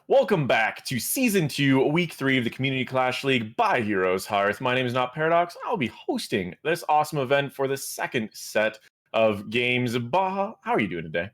Welcome back to Season 2, Week 3 of the Community Clash League by Heroes Hearth. My name is NotParadox. I'll be hosting this awesome event for the second set of games. Baha, how are you doing today?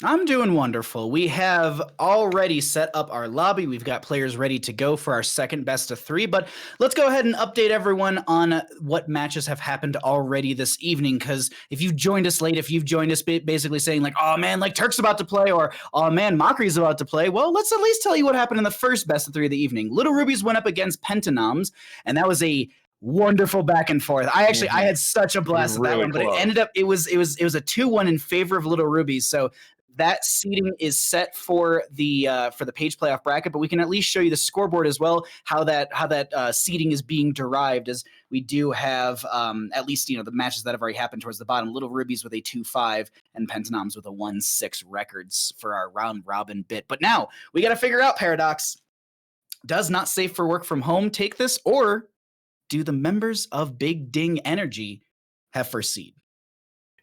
I'm doing wonderful. We have already set up our lobby. We've got players ready to go for our second best of 3, but let's go ahead and update everyone on what matches have happened already this evening, because if you've joined us late, if you've joined us basically saying like, oh man, like Turk's about to play, or oh man, Mochrie's about to play, well, let's at least tell you what happened in the first best of 3 of the evening. Little Rubies went up against Pentanoms, and that was a wonderful back and forth. I had such a blast with that one, but it ended up, it was a 2-1 in favor of Little Rubies. So that seeding is set for the page playoff bracket, but we can at least show you the scoreboard as well, how that seeding is being derived, as we do have at least the matches that have already happened towards the bottom. Little Rubies with a 2-5 and Pentanoms with a 1-6 records for our round robin bit. But now we got to figure out, Paradox, does Not Safe for Work from Home take this, or do the members of Big Ding Energy have first seed?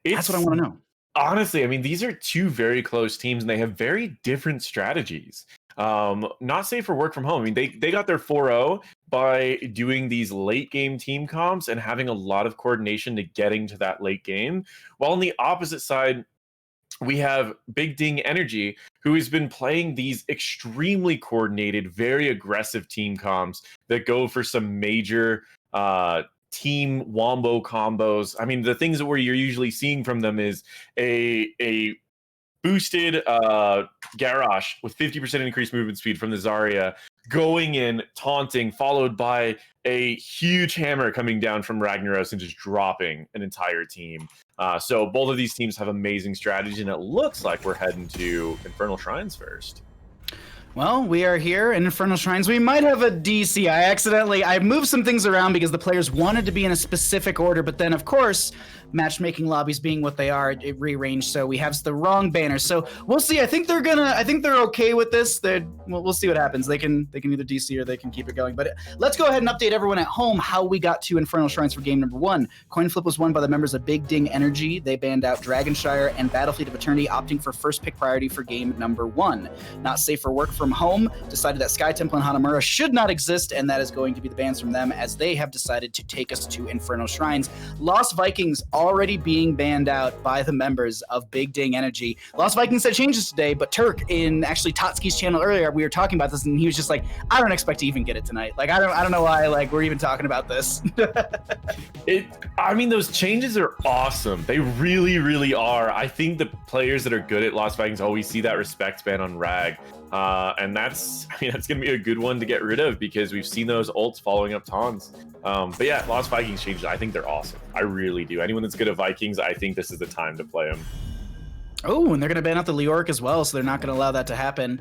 That's what I want to know. Honestly, I mean, these are two very close teams, and they have very different strategies. Not Safe for Work from Home. I mean, they got their 4-0 by doing these late game team comps and having a lot of coordination to getting to that late game. While on the opposite side, we have Big Ding Energy, who has been playing these extremely coordinated, very aggressive team comps that go for some major team wombo combos. I mean, the things that you're usually seeing from them is a boosted Garrosh with 50% increased movement speed from the Zarya going in, taunting, followed by a huge hammer coming down from Ragnaros and just dropping an entire team. So both of these teams have amazing strategies, and it looks like we're heading to Infernal Shrines first. Well, we are here in Infernal Shrines. We might have a DC. I moved some things around because the players wanted to be in a specific order, but then, of course, matchmaking lobbies being what they are, it rearranged, so we have the wrong banners. So we'll see. I think they're okay with this. We'll see what happens. They can either DC or they can keep it going. But let's go ahead and update everyone at home how we got to Infernal Shrines for game number 1. Coin flip was won by the members of Big Ding Energy. They banned out Dragonshire and Battlefleet of Eternity, opting for first pick priority for game number 1. Not Safe for Work from Home decided that Sky Temple and Hanamura should not exist, and that is going to be the bans from them, as they have decided to take us to Infernal Shrines. Lost Vikings already being banned out by the members of Big Ding Energy. Lost Vikings had changes today, but Turk, in actually Totski's channel earlier, we were talking about this, and he was just like, I don't expect to even get it tonight. Like, I don't know why we're even talking about this. I mean, those changes are awesome. They really, really are. I think the players that are good at Lost Vikings always see that respect ban on Rag. And that's going to be a good one to get rid of, because we've seen those ults following up taunts. But yeah, Lost Vikings changes, I think they're awesome. I really do. Anyone that's good at Vikings, I think this is the time to play them. Oh, and they're going to ban out the Leoric as well, so they're not going to allow that to happen.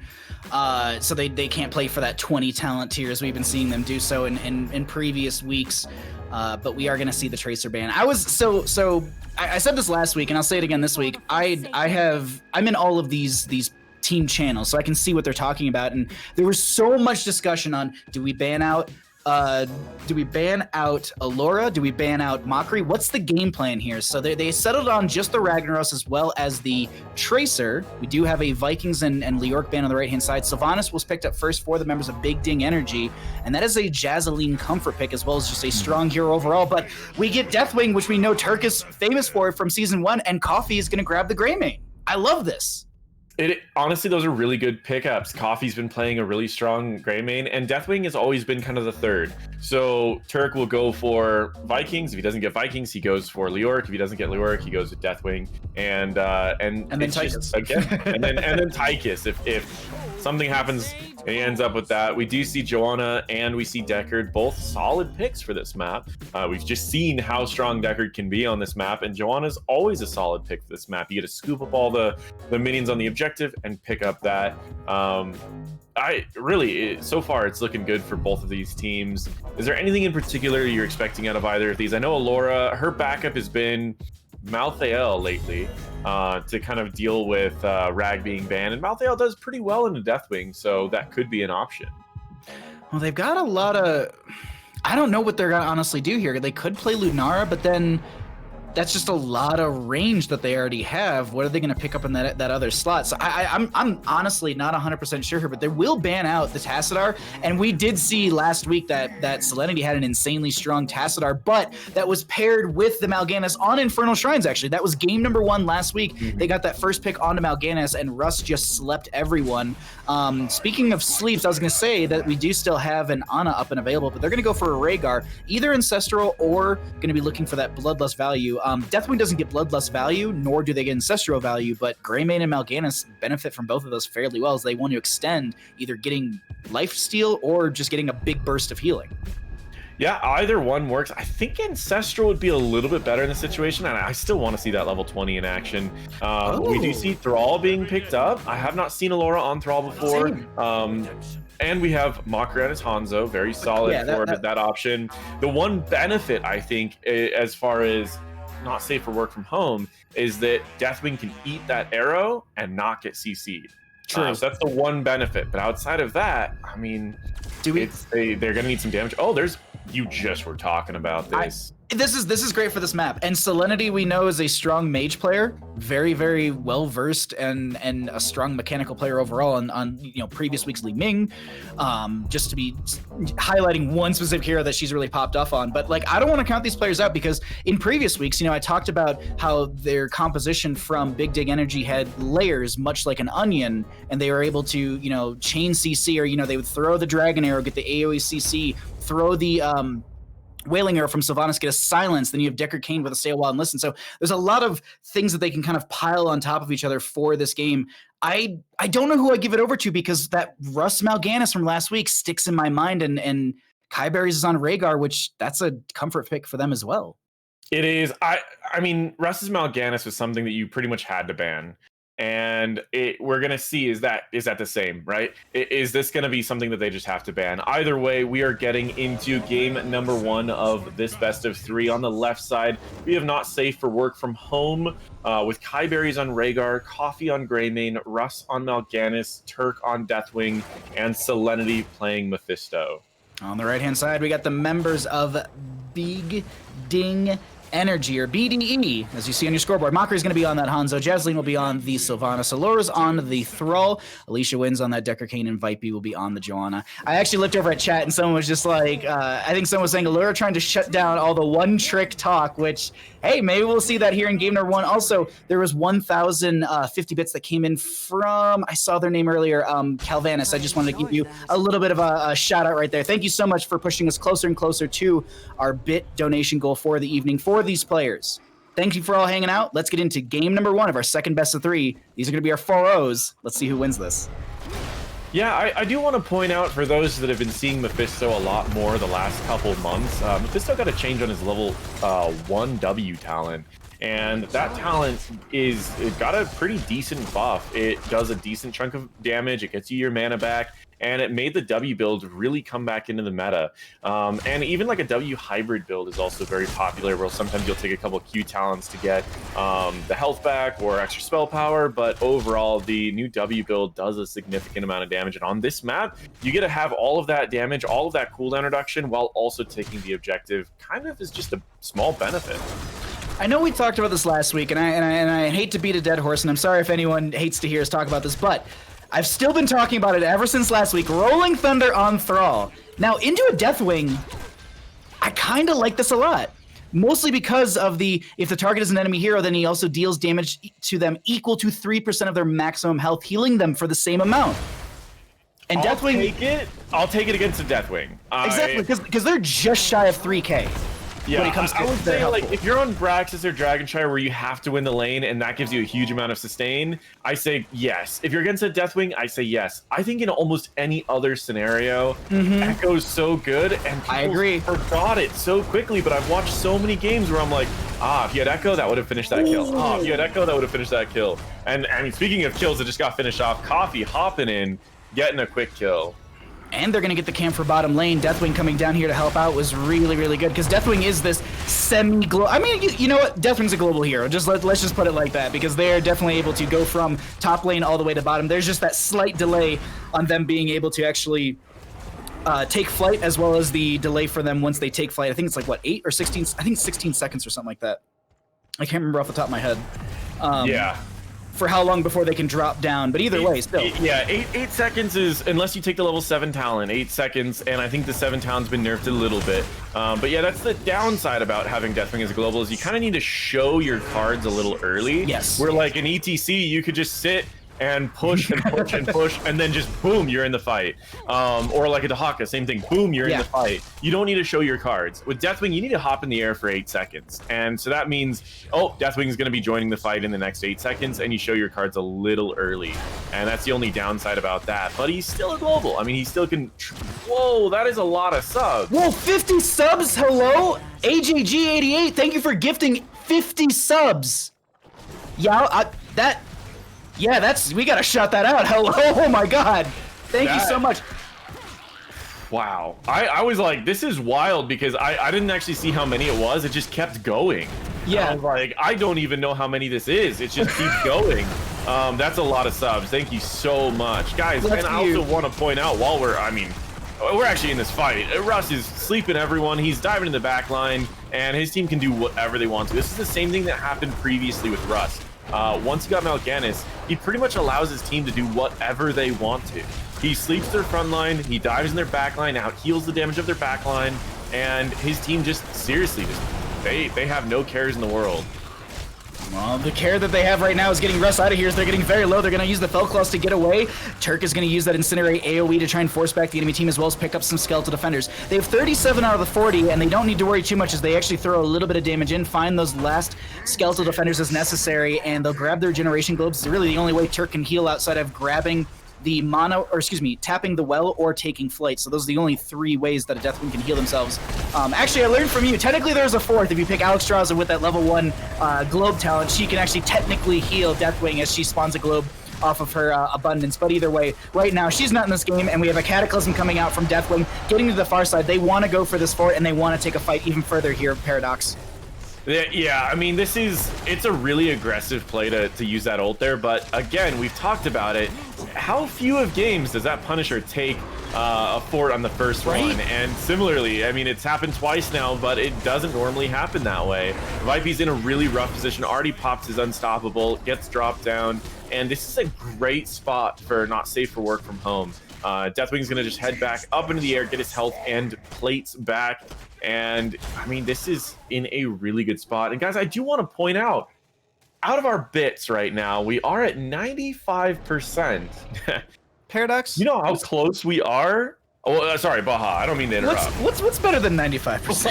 So they can't play for that 20 talent tier, as we've been seeing them do so in previous weeks. But we are going to see the Tracer ban. I said this last week, and I'll say it again this week. I'm in all of these team channels, so I can see what they're talking about, and there was so much discussion on, do we ban out Aullora? Do we ban out Mochrie? What's the game plan here? So they settled on just the Ragnaros as well as the Tracer. We do have a Vikings and Leoric ban on the right-hand side. Sylvanas was picked up first for the members of Big Ding Energy, and that is a Jazzalene comfort pick, as well as just a strong hero overall. But we get Deathwing, which we know Turk is famous for from Season 1, and Coffee is going to grab the Greymane. I love this. Honestly, those are really good pickups. Coffee's been playing a really strong Greymane, and Deathwing has always been kind of the third. So Turk will go for Vikings. If he doesn't get Vikings, he goes for Leoric. If he doesn't get Leoric, he goes with Deathwing. And then Tychus. and then Tychus. If something happens and he ends up with that, we do see Joanna and we see Deckard, both solid picks for this map. We've just seen how strong Deckard can be on this map, and Joanna's always a solid pick for this map. You get to scoop up all the minions on the objective and pick up that. So far it's looking good for both of these teams. Is there anything in particular you're expecting out of either of these? I know Aullora, her backup has been Malthael lately, to kind of deal with Rag being banned, and Malthael does pretty well in the Deathwing, so that could be an option. Well, they've got a lot of, I don't know what they're gonna honestly do here. They could play Lunara, but then that's just a lot of range that they already have. What are they going to pick up in that other slot? So I'm honestly not 100% sure here, but they will ban out the Tassadar. And we did see last week that Selenityy had an insanely strong Tassadar, but that was paired with the Mal'Ganis on Infernal Shrines, actually. That was game number 1 last week. They got that first pick onto Mal'Ganis, and Russ just slept everyone. Speaking of sleeps, I was going to say that we do still have an Ana up and available, but they're going to go for a Rhaegar, either Ancestral or going to be looking for that Bloodlust value. Deathwing doesn't get Bloodlust value, nor do they get Ancestral value, but Greymane and Mal'Ganis benefit from both of those fairly well, as they want to extend either getting lifesteal or just getting a big burst of healing. Yeah, either one works. I think Ancestral would be a little bit better in the situation, and I still want to see that level 20 in action. We do see Thrall being picked up. I have not seen Aullora on Thrall before. And we have Mochrie as Hanzo, very solid for that option. The one benefit, I think, as far as not safe for work from home, is that Deathwing can eat that arrow and not get CC'd. True. So that's the one benefit. But outside of that, I mean, they're going to need some damage. Oh, you just were talking about this. This is great for this map. And Selenityy, we know, is a strong mage player, very, very well versed and a strong mechanical player overall on previous week's Li Ming. Just to be highlighting one specific hero that she's really popped off on. But like, I don't want to count these players out, because in previous weeks, I talked about how their composition from Big Dig Energy had layers much like an onion, and they were able to, chain CC, or they would throw the Dragon Arrow, get the AoE CC, throw the Wailing Arrow from Sylvanas, get a silence, then you have Deckard Cain with a Stay a While and Listen. So there's a lot of things that they can kind of pile on top of each other for this game. I don't know who I give it over to, because that Russ Mal'Ganis from last week sticks in my mind, and Kiyeberries is on Rhaegar, which that's a comfort pick for them as well. It is. I mean, Russ's Mal'Ganis was something that you pretty much had to ban. And we're going to see, is that the same, right? Is this going to be something that they just have to ban? Either way, we are getting into game number 1 of this best of 3. On the left side, we have Not Safe for Work from Home with Kiyeberries on Rhaegar, Coffee on Greymane, Russ on Mal'Ganis, Turk on Deathwing, and Selenityy playing Mephisto. On the right-hand side, we got the members of Big Ding Energy, or BDE, as you see on your scoreboard. Mochrie is going to be on that Hanzo. Jazzalene will be on the Sylvanas. Aullora on the Thrall. AliciaWins on that Deckard Cain, and Vipey will be on the Joanna. I actually looked over at chat, and someone was just like, I think someone was saying Aullora trying to shut down all the one-trick talk, which, hey, maybe we'll see that here in game number 1. Also, there was 1,050 bits that came in from, I saw their name earlier, Calvanis. I just wanted to give you a little bit of a shout-out right there. Thank you so much for pushing us closer and closer to our bit donation goal for the evening for these players. Thank you for all hanging out. Let's get into game number 1 of our second best of 3. These are going to be our 4-0s. Let's see who wins this. Yeah, I do want to point out, for those that have been seeing Mephisto a lot more the last couple months, Mephisto got a change on his level 1W talent. And that talent it got a pretty decent buff. It does a decent chunk of damage. It gets you your mana back. And it made the W build really come back into the meta. And even like a W hybrid build is also very popular, where sometimes you'll take a couple of Q talents to get the health back or extra spell power. But overall, the new W build does a significant amount of damage. And on this map, you get to have all of that damage, all of that cooldown reduction, while also taking the objective kind of as just a small benefit. I know we talked about this last week, and I hate to beat a dead horse, and I'm sorry if anyone hates to hear us talk about this, but I've still been talking about it ever since last week. Rolling Thunder on Thrall. Now, into a Deathwing, I kind of like this a lot. Mostly because of if the target is an enemy hero, then he also deals damage to them equal to 3% of their maximum health, healing them for the same amount. And Deathwing, I'll take it against a Deathwing. Exactly, because they're just shy of 3K. Yeah, when it comes to I would say, like, if you're on Braxis or Dragonshire where you have to win the lane and that gives you a huge amount of sustain, I say yes. If you're against a Deathwing, I say yes. I think in almost any other scenario, Echo's so good, and I agree. Forgot it so quickly, but I've watched so many games where I'm like, if you had Echo, that would have finished that kill. If you had Echo, that would have finished that kill. And I mean, speaking of kills that just got finished off, Coffee hopping in, getting a quick kill. And they're going to get the camp for bottom lane. Deathwing coming down here to help out was really, really good, because Deathwing is this semi-global... I mean, you know what? Deathwing's a global hero. Let's just put it like that, because they are definitely able to go from top lane all the way to bottom. There's just that slight delay on them being able to actually take flight, as well as the delay for them once they take flight. I think it's like, what, 8 or 16? I think 16 seconds or something like that. I can't remember off the top of my head. Yeah. For how long before they can drop down, but either way, still. Yeah, 8 seconds is, unless you take the level 7 talent, 8 seconds, and I think the 7 talent's been nerfed a little bit. But yeah, that's the downside about having Deathwing as a global, is you kind of need to show your cards a little early. Yes. Where like in ETC, you could just sit and push and push and push, and then just boom, you're in the fight. Or like a Dahaka, same thing, boom, you're in the fight. You don't need to show your cards. With Deathwing, you need to hop in the air for 8 seconds. And so that means, oh, Deathwing is going to be joining the fight in the next 8 seconds, and you show your cards a little early. And that's the only downside about that. But he's still a global. I mean, he still can... Whoa, that is a lot of subs. Whoa, 50 subs, hello? AJG88, thank you for gifting 50 subs. Yeah, we gotta shout that out. Hello, oh my god. Thank you so much. Wow. I was like, this is wild, because I didn't actually see how many it was. It just kept going. Yeah. I was like, I don't even know how many this is. It just keeps going. That's a lot of subs. Thank you so much. Guys, and I also want to point out, while we're actually in this fight, Russ is sleeping everyone. He's diving in the back line, and his team can do whatever they want to. This is the same thing that happened previously with Russ. Once he got Mal'Ganis, he pretty much allows his team to do whatever they want to. He sleeps their front line, he dives in their back line, out heals the damage of their back line, and his team just, seriously, they have no cares in the world. Well, the care that they have right now is getting Russ out of here. As they're getting very low. They're going to use the Fell Claws to get away. Turk is going to use that Incinerate AoE to try and force back the enemy team, as well as pick up some Skeletal Defenders. They have 37 out of the 40, and they don't need to worry too much as they actually throw a little bit of damage in, find those last Skeletal Defenders as necessary, and they'll grab their Generation Globes. It's really the only way Turk can heal outside of grabbing the tapping the well or taking flight. So those are the only 3 ways that a Deathwing can heal themselves. Actually, I learned from you, technically there's a 4th. If you pick Alexstrasza with that level 1 globe talent, she can actually technically heal Deathwing as she spawns a globe off of her abundance. But either way, right now she's not in this game, and we have a Cataclysm coming out from Deathwing, getting to the far side. They want to go for this fort, and they want to take a fight even further here, Paradox. Yeah, I mean, it's a really aggressive play to use that ult there, but again, we've talked about it. How few of games does that Punisher take a fort on the first one? And similarly, I mean, it's happened twice now, but it doesn't normally happen that way. Vipey's in a really rough position, already pops his Unstoppable, gets dropped down, and this is a great spot for not safe for work from home. Deathwing's gonna just head back up into the air, get his health and plates back. And I mean, this is in a really good spot. And guys, I do want to point out of our bits right now, we are at 95%. Paradox? You know how close we are? Oh, sorry, Baha, I don't mean to interrupt. What's better than 95%? What's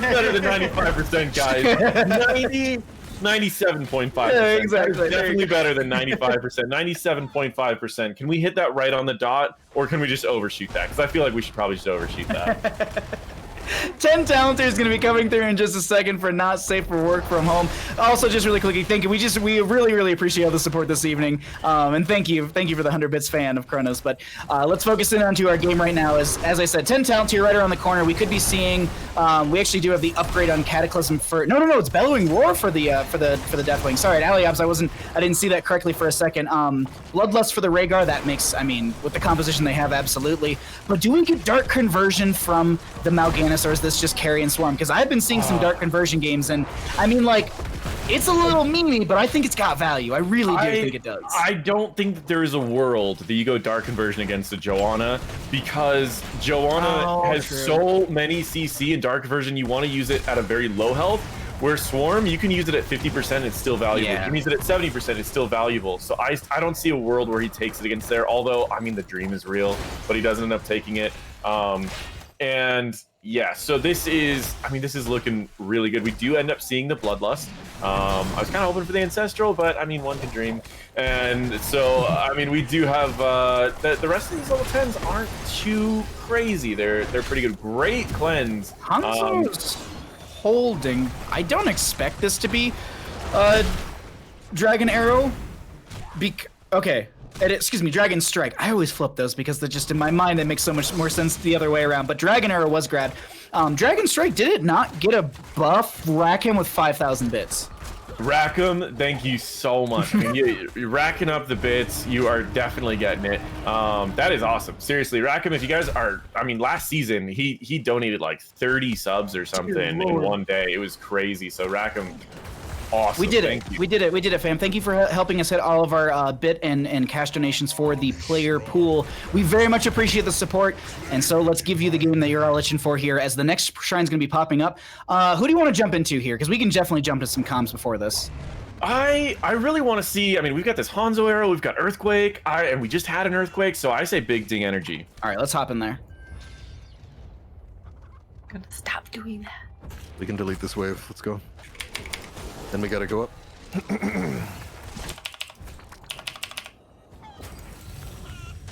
better than 95%, guys? 97.5%. Yeah, exactly. Definitely better than 95%. 97.5%. Can we hit that right on the dot, or can we just overshoot that? Because I feel like we should probably just overshoot that. 10 Talenter is going to be coming through in just a second for Not Safe for Work from Home. Also, just really quickly, thank you. We really appreciate all the support this evening. And thank you for the 100 Bits fan of Chronos. But let's focus in onto our game right now. As I said, 10 Talenter right around the corner. We could be seeing, we actually do have the upgrade on Cataclysm for, no, it's Bellowing Roar for the Deathwing. Sorry, at AliAbs, I didn't see that correctly for a second. Bloodlust for the Rhaegar, that makes, I mean, with the composition they have, absolutely. But do we get Dark Conversion from the Mal'Ganis, or is this just Carry and Swarm? Because I've been seeing some Dark Conversion games, and I mean, like, it's a little memey, but I think it's got value. I really do think it does. I don't think that there is a world that you go Dark Conversion against a Joanna, because Joanna has so many CC, and Dark Conversion, you want to use it at a very low health, where Swarm, you can use it at 50%, it's still valuable. You can use it at 70%, it's still valuable. So I don't see a world where he takes it against there, although, I mean, the dream is real, but he doesn't end up taking it. And yeah, so this is looking really good. We do end up seeing the Bloodlust. I was kind of hoping for the Ancestral, but I mean, one can dream. And so, I mean, we do have, the rest of these level 10s aren't too crazy. They're pretty good. Great cleanse. Hanzo's holding. I don't expect this to be Dragon Arrow. Okay. Excuse me, Dragon Strike. I always flip those because they're just in my mind they make so much more sense the other way around. But Dragon Arrow was grad. Dragon Strike, did it not get a buff? Rack him with 5,000 bits. Rack him, thank you so much. I mean, you're racking up the bits. You are definitely getting it. That is awesome. Seriously, rack him. If you guys are, I mean, last season he donated like 30 subs or something in one day. It was crazy. So rack him. Awesome. We did it. We did it, fam. Thank you for helping us hit all of our bit and cash donations for the player pool. We very much appreciate the support. And so let's give you the game that you're all itching for here, as the next shrine's going to be popping up. Who do you want to jump into here? Because we can definitely jump to some comms before this. I really want to see. I mean, we've got this Hanzo arrow, we've got Earthquake, and we just had an Earthquake, so I say Big Ding Energy. All right, let's hop in there. Gonna stop doing that. We can delete this wave. Let's go. Then we gotta go up.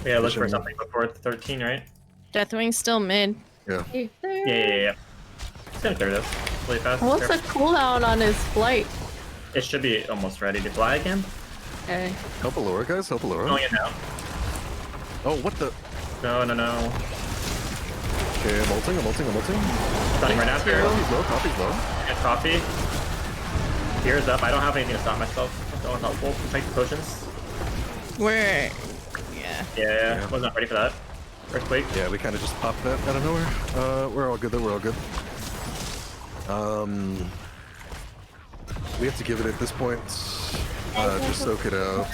Yeah, look for something before 13, right? Deathwing's still mid. Yeah. Yeah. It's gonna clear this really fast. What's the cooldown on his flight? It should be almost ready to fly again. Okay. Help Aullora, guys. Help Aullora. Going in now. Oh, what the? No. Okay, I'm ulting. Stunning right after. Coffee's low. Get coffee. Gears up. I don't have anything to stop myself. That's all helpful. Take the potions. We're... Yeah. Was not ready for that. Earthquake. Yeah, we kind of just popped that out of nowhere. We're all good though. We're all good. We have to give it at this point. Just soak it out.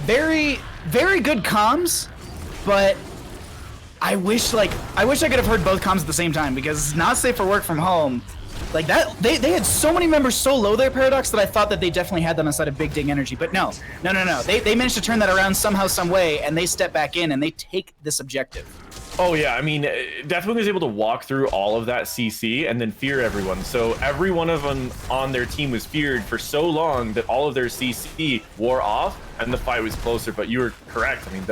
Very, very good comms, but I wish I could have heard both comms at the same time, because it's not safe for work from home. Like that, they had so many members so low there, Paradox, that I thought that they definitely had them inside of Big Ding Energy. But no. They managed to turn that around somehow, some way, and they step back in and they take this objective. Oh yeah, I mean, Deathwing was able to walk through all of that CC and then fear everyone. So every one of them on their team was feared for so long that all of their CC wore off and the fight was closer. But you were correct. I mean,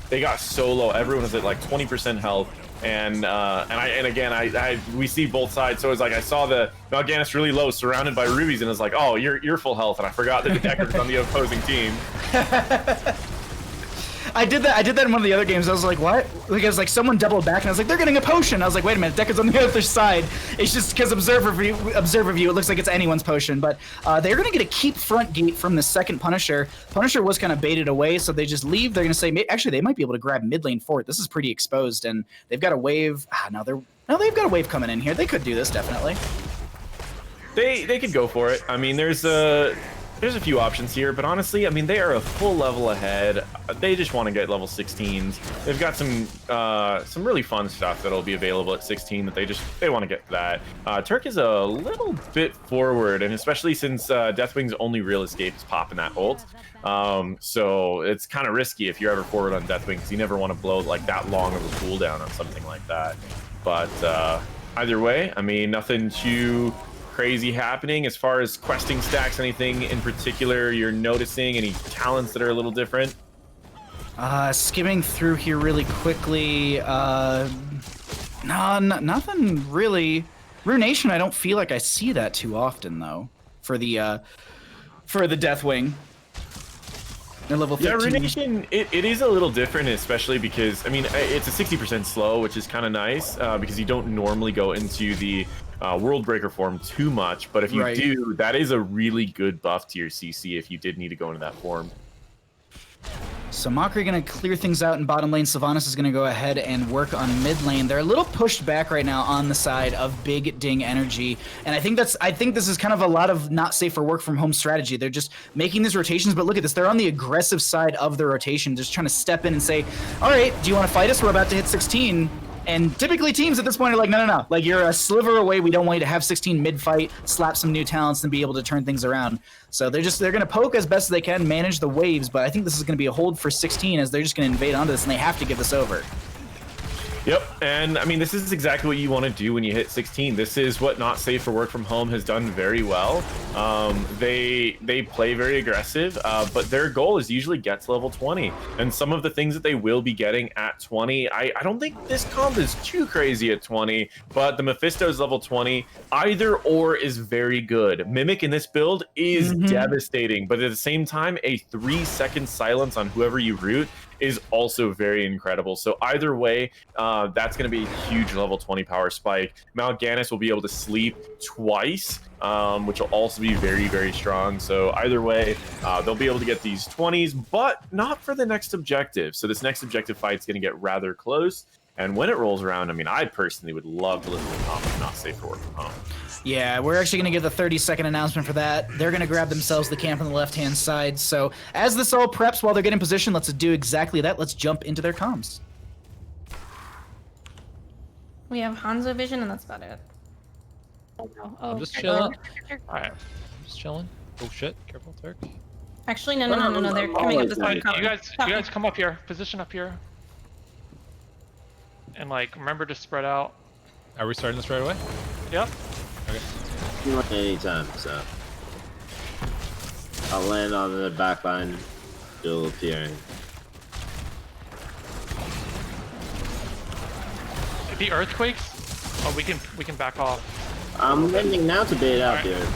they got so low. Everyone was at like 20% health. And we see both sides. So it's like I saw the Mal'Ganis really low, surrounded by rubies, and I was like, oh, you're full health, and I forgot that the Decker's on the opposing team. I did that in one of the other games. I was like, what? Because like someone doubled back, and I was like, they're getting a potion. I was like, wait a minute, Decker's on the other side. It's just because observer view, it looks like it's anyone's potion. But they're gonna get a keep front gate from the second Punisher. Punisher was kind of baited away, so they just leave. They're gonna say, actually, they might be able to grab mid lane fort. This is pretty exposed, and they've got a wave. They've got a wave coming in here. They could do this definitely. They could go for it. I mean, there's a few options here, but honestly, I mean, they are a full level ahead. They just want to get level 16s. They've got some really fun stuff that'll be available at 16 that they want to get that. Turk is a little bit forward, and especially since Deathwing's only real escape is popping that ult. So it's kind of risky if you're ever forward on Deathwing, because you never want to blow like that long of a cooldown on something like that. But either way, I mean, nothing too crazy happening as far as questing stacks. Anything in particular you're noticing? Any talents that are a little different? Skimming through here really quickly. Nothing really. Ruination, I don't feel like I see that too often though. For the Deathwing. They're level 15. Yeah, Ruination, it is a little different, especially because, I mean, it's a 60% slow, which is kind of nice, because you don't normally go into the World Breaker form too much, but if you do, that is a really good buff to your CC if you did need to go into that form. So Mochrie gonna clear things out in bottom lane. Sylvanas is gonna go ahead and work on mid lane. They're a little pushed back right now on the side of Big Ding Energy, and I think this is kind of a lot of not safe for work from home strategy. They're just making these rotations, but look at this. They're on the aggressive side of the rotation, just trying to step in and say, all right, do you want to fight us? We're about to hit 16. And typically teams at this point are like, no. Like, you're a sliver away. We don't want you to have 16 mid-fight, slap some new talents, and be able to turn things around. So they're going to poke as best as they can, manage the waves, but I think this is going to be a hold for 16 as they're just going to invade onto this, and they have to give this over. Yep, and I mean, this is exactly what you want to do when you hit 16. This is what Not Safe for Work from Home has done very well. They play very aggressive, but their goal is usually get to level 20. And some of the things that they will be getting at 20, I don't think this comp is too crazy at 20, but the Mephisto's level 20. Either or is very good. Mimic in this build is devastating, but at the same time, a 3-second silence on whoever you root is also very incredible. So either way, that's going to be a huge level 20 power spike. Mal'Ganis will be able to sleep twice, which will also be very, very strong. So either way, they'll be able to get these 20s, but not for the next objective. So this next objective fight is going to get rather close. And when it rolls around, I mean, I personally would love to listen to comments not safe for work from home. Yeah, we're actually going to give the 30-second announcement for that. They're going to grab themselves the camp on the left-hand side. So as this all preps while they're getting in position, let's do exactly that. Let's jump into their comms. We have Hanzo vision, and that's about it. Oh, no. I'm just Turk. chilling. Turk. Alright. I'm just chilling. Oh shit. Careful, Turk. Actually, no. They're coming up this way. You guys come up here. Position up here. And like, remember to spread out. Are we starting this right away? Yep. Okay. You want anytime, so I'll land on the back line, dual appearing. The earthquakes. Oh, we can back off. I'm landing now to bait out Alright. here.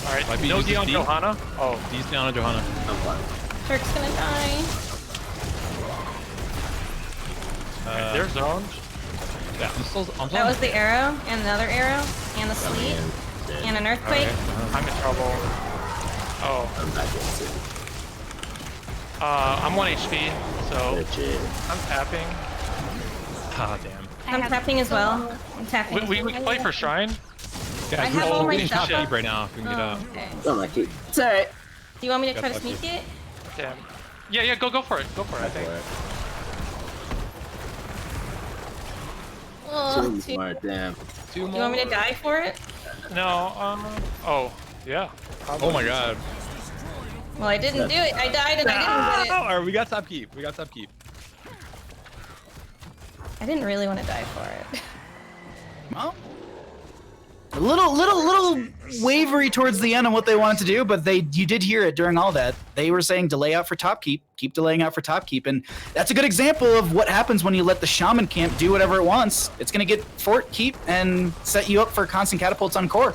All right. Might be No using D on D. Johanna. Oh, D's down on Johanna. I'm fine. Turk's gonna die. they're zoned. Yeah, I'm That was the arrow, and another arrow, and the sleep, and an earthquake. I'm in trouble. Oh, I'm back into I'm 1 HP, so it. I'm tapping. Ah, damn. I'm tapping as well. I'm tapping. We can play for Shrine. Guys, have all we're my getting top stuff deep right now if we can get Oh, out. okay. Don't like it. It's alright. Do you want me to Got try to lucky. sneak it? Damn. Yeah, go for it. Go for it. I think. Oh, Too do smart, damn. Two you more. want me to die for it? No. Oh, yeah. Oh my god. Well, I didn't do it. I died and I didn't get it. Alright, we got top keep. We got top keep. I didn't really want to die for it. Well, a little wavery towards the end on what they wanted to do, but you did hear it during all that. They were saying delay out for top keep delaying out for top keep, and that's a good example of what happens when you let the shaman camp do whatever it wants. It's gonna get fort keep and set you up for constant catapults on core.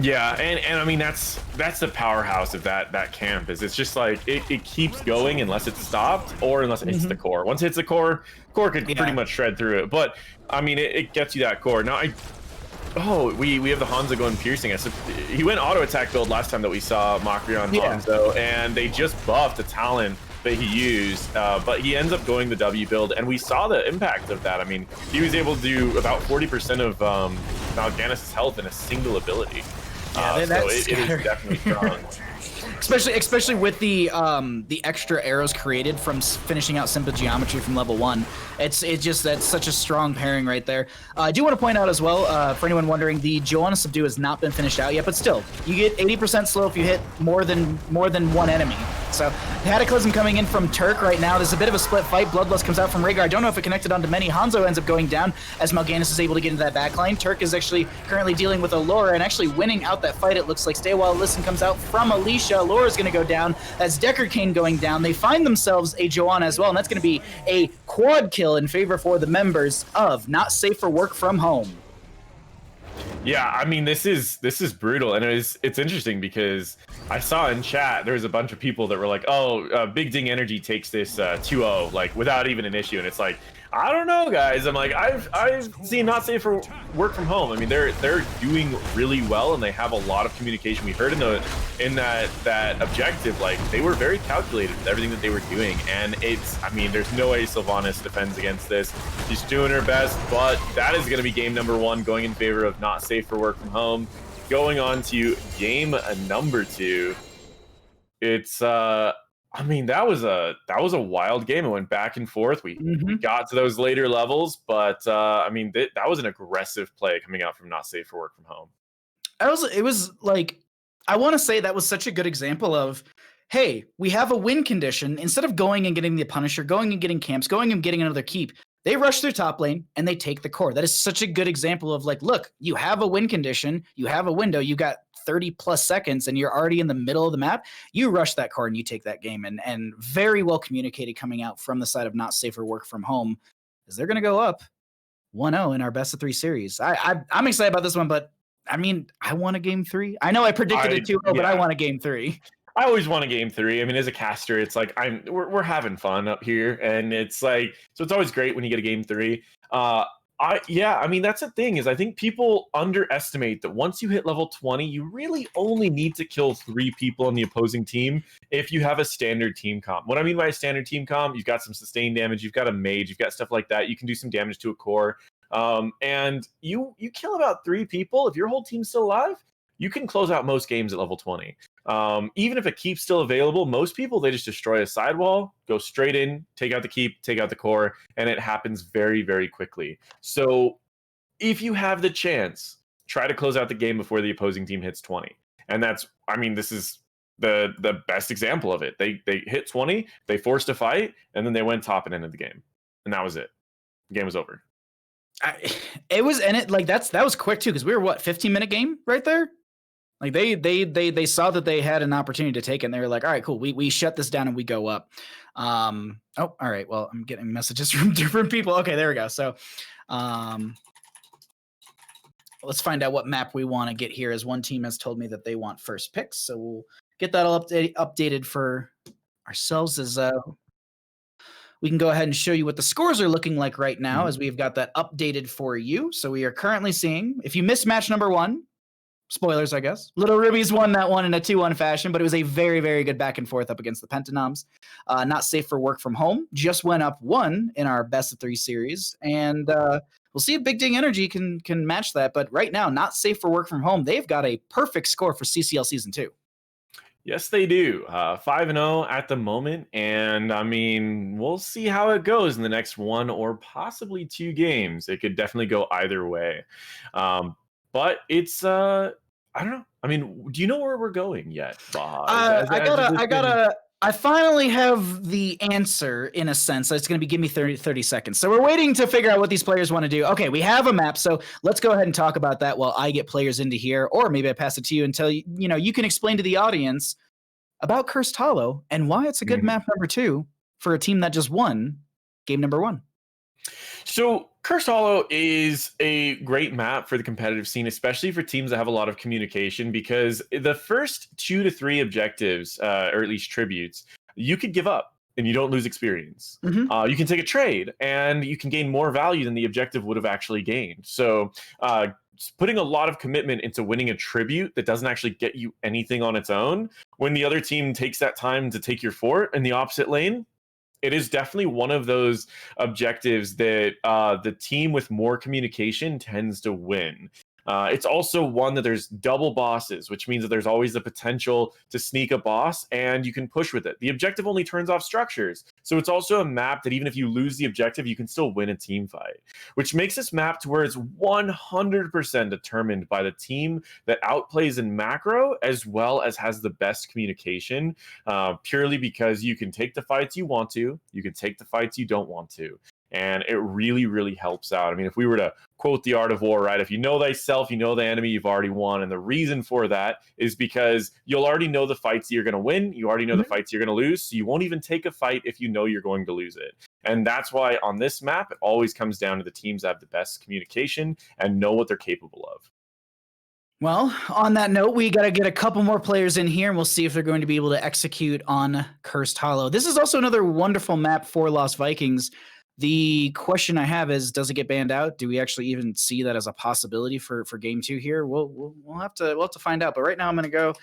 Yeah, and I mean that's the powerhouse of that camp is it's just like it keeps going unless it's stopped or unless it hits the core. Once it hits the core could pretty much shred through it. But I mean it gets you that core. Now we have the Hanzo going piercing us. He went auto attack build last time that we saw Mochrie on Hanzo, and they just buffed a talent that he used, but he ends up going the W build, and we saw the impact of that. I mean, he was able to do about 40% of Mal'Ganis' health in a single ability. Yeah, so it is definitely strong. Especially with the extra arrows created from finishing out simple geometry from level 1. That's such a strong pairing right there. I do want to point out as well, for anyone wondering, the Joanna Subdue has not been finished out yet, but still, you get 80% slow if you hit more than one enemy. So Cataclysm coming in from Turk right now. There's a bit of a split fight. Bloodlust comes out from Rhaegar. I don't know if it connected onto many. Hanzo ends up going down as Mal'Ganis is able to get into that backline. Turk is actually currently dealing with Aullora and actually winning out that fight. It looks like Stay While Listen comes out from Alicia. Aullora is going to go down. That's Decker Kane going down. They find themselves a Joanna as well, and that's going to be a quad kill in favor for the members of Not Safe for Work From Home. Yeah, I mean this is brutal, and it's interesting because I saw in chat there was a bunch of people that were like, "Oh, Big Ding Energy takes this 2-0 like without even an issue," and it's like, I don't know, guys. I'm like, I've seen Not Safe for Work From Home. I mean, they're doing really well, and they have a lot of communication. We heard in that objective, like they were very calculated with everything that they were doing, and I mean, there's no way Sylvanas defends against this. She's doing her best, but that is going to be game number 1 going in favor of Not Safe for Work From Home. Going on to game number 2. It's I mean, that was a wild game. It went back and forth. We got to those later levels, but I mean, that was an aggressive play coming out from Not Safe for Work From Home. It was like, I want to say that was such a good example of, hey, we have a win condition. Instead of going and getting the Punisher, going and getting camps, going and getting another keep, they rush their top lane and they take the core. That is such a good example of like, look, you have a win condition, you have a window, you got 30 plus seconds and you're already in the middle of the map. You rush that core and you take that game, and very well communicated coming out from the side of Not Safe for Work From Home, is they're going to go up 1-0 in our best of 3 series. I'm excited about this one, but I mean, I want a game 3. I know I predicted it 2-0, but I want a game 3. I always want a game 3. I mean, as a caster, it's like we're having fun up here, and it's like, so it's always great when you get a game 3. I mean, that's the thing, is I think people underestimate that once you hit level 20, you really only need to kill 3 people on the opposing team if you have a standard team comp. What I mean by a standard team comp, you've got some sustained damage, you've got a mage, you've got stuff like that. You can do some damage to a core. And you kill about 3 people. If your whole team's still alive, you can close out most games at level 20. Even if a keep's still available, most people, they just destroy a sidewall, go straight in, take out the keep, take out the core, and it happens very, very quickly. So if you have the chance, try to close out the game before the opposing team hits 20. And that's, I mean, this is the best example of it. They hit 20, they forced a fight, and then they went top and ended the game. And that was it. The game was over. That was quick too, because we were 15-minute game right there. Like they saw that they had an opportunity to take it, and they were like, all right, cool. We shut this down and we go up. Oh, all right. Well, I'm getting messages from different people. Okay, there we go. So let's find out what map we want to get here, as one team has told me that they want first picks. So we'll get that all updated for ourselves, as we can go ahead and show you what the scores are looking like right now, as we've got that updated for you. So we are currently seeing, if you missed match number 1, spoilers, I guess, Little Rubies won that one in a 2-1 fashion, but it was a very, very good back and forth up against the Pentanoms. Not safe for work from home. Just went up 1 in our best of 3 series. And we'll see if Big Ding Energy can match that. But right now, not safe for work from home. They've got a perfect score for CCL Season 2. Yes, they do. 5-0 at the moment, and I mean, we'll see how it goes in the next 1 or possibly 2 games. It could definitely go either way. But it's I don't know. I mean, do you know where we're going yet, Baha? I finally have the answer, in a sense. It's going to give me 30 seconds. So we're waiting to figure out what these players want to do. Okay, we have a map, so let's go ahead and talk about that while I get players into here, or maybe I pass it to you and tell you, you can explain to the audience about Cursed Hollow and why it's a good map number 2 for a team that just won game number 1. So Cursed Hollow is a great map for the competitive scene, especially for teams that have a lot of communication, because the first 2 to 3 objectives, or at least tributes, you could give up and you don't lose experience. You can take a trade and you can gain more value than the objective would have actually gained. So putting a lot of commitment into winning a tribute that doesn't actually get you anything on its own, when the other team takes that time to take your fort in the opposite lane, it is definitely one of those objectives that the team with more communication tends to win. It's also one that there's double bosses, which means that there's always the potential to sneak a boss and you can push with it. The objective only turns off structures. So it's also a map that even if you lose the objective, you can still win a team fight, which makes this map to where it's 100% determined by the team that outplays in macro as well as has the best communication, purely because you can take the fights you want to, you can take the fights you don't want to. And it really, really helps out. I mean, if we were to quote the Art of War, right? If you know thyself, you know the enemy, you've already won. And the reason for that is because you'll already know the fights you're going to win. You already know the fights you're going to lose. So you won't even take a fight if you know you're going to lose it. And that's why on this map, it always comes down to the teams that have the best communication and know what they're capable of. Well, on that note, we got to get a couple more players in here, and we'll see if they're going to be able to execute on Cursed Hollow. This is also another wonderful map for Lost Vikings. The question I have is, does it get banned out? Do we actually even see that as a possibility for game 2 here? We'll have to find out. But right now, I'm going to go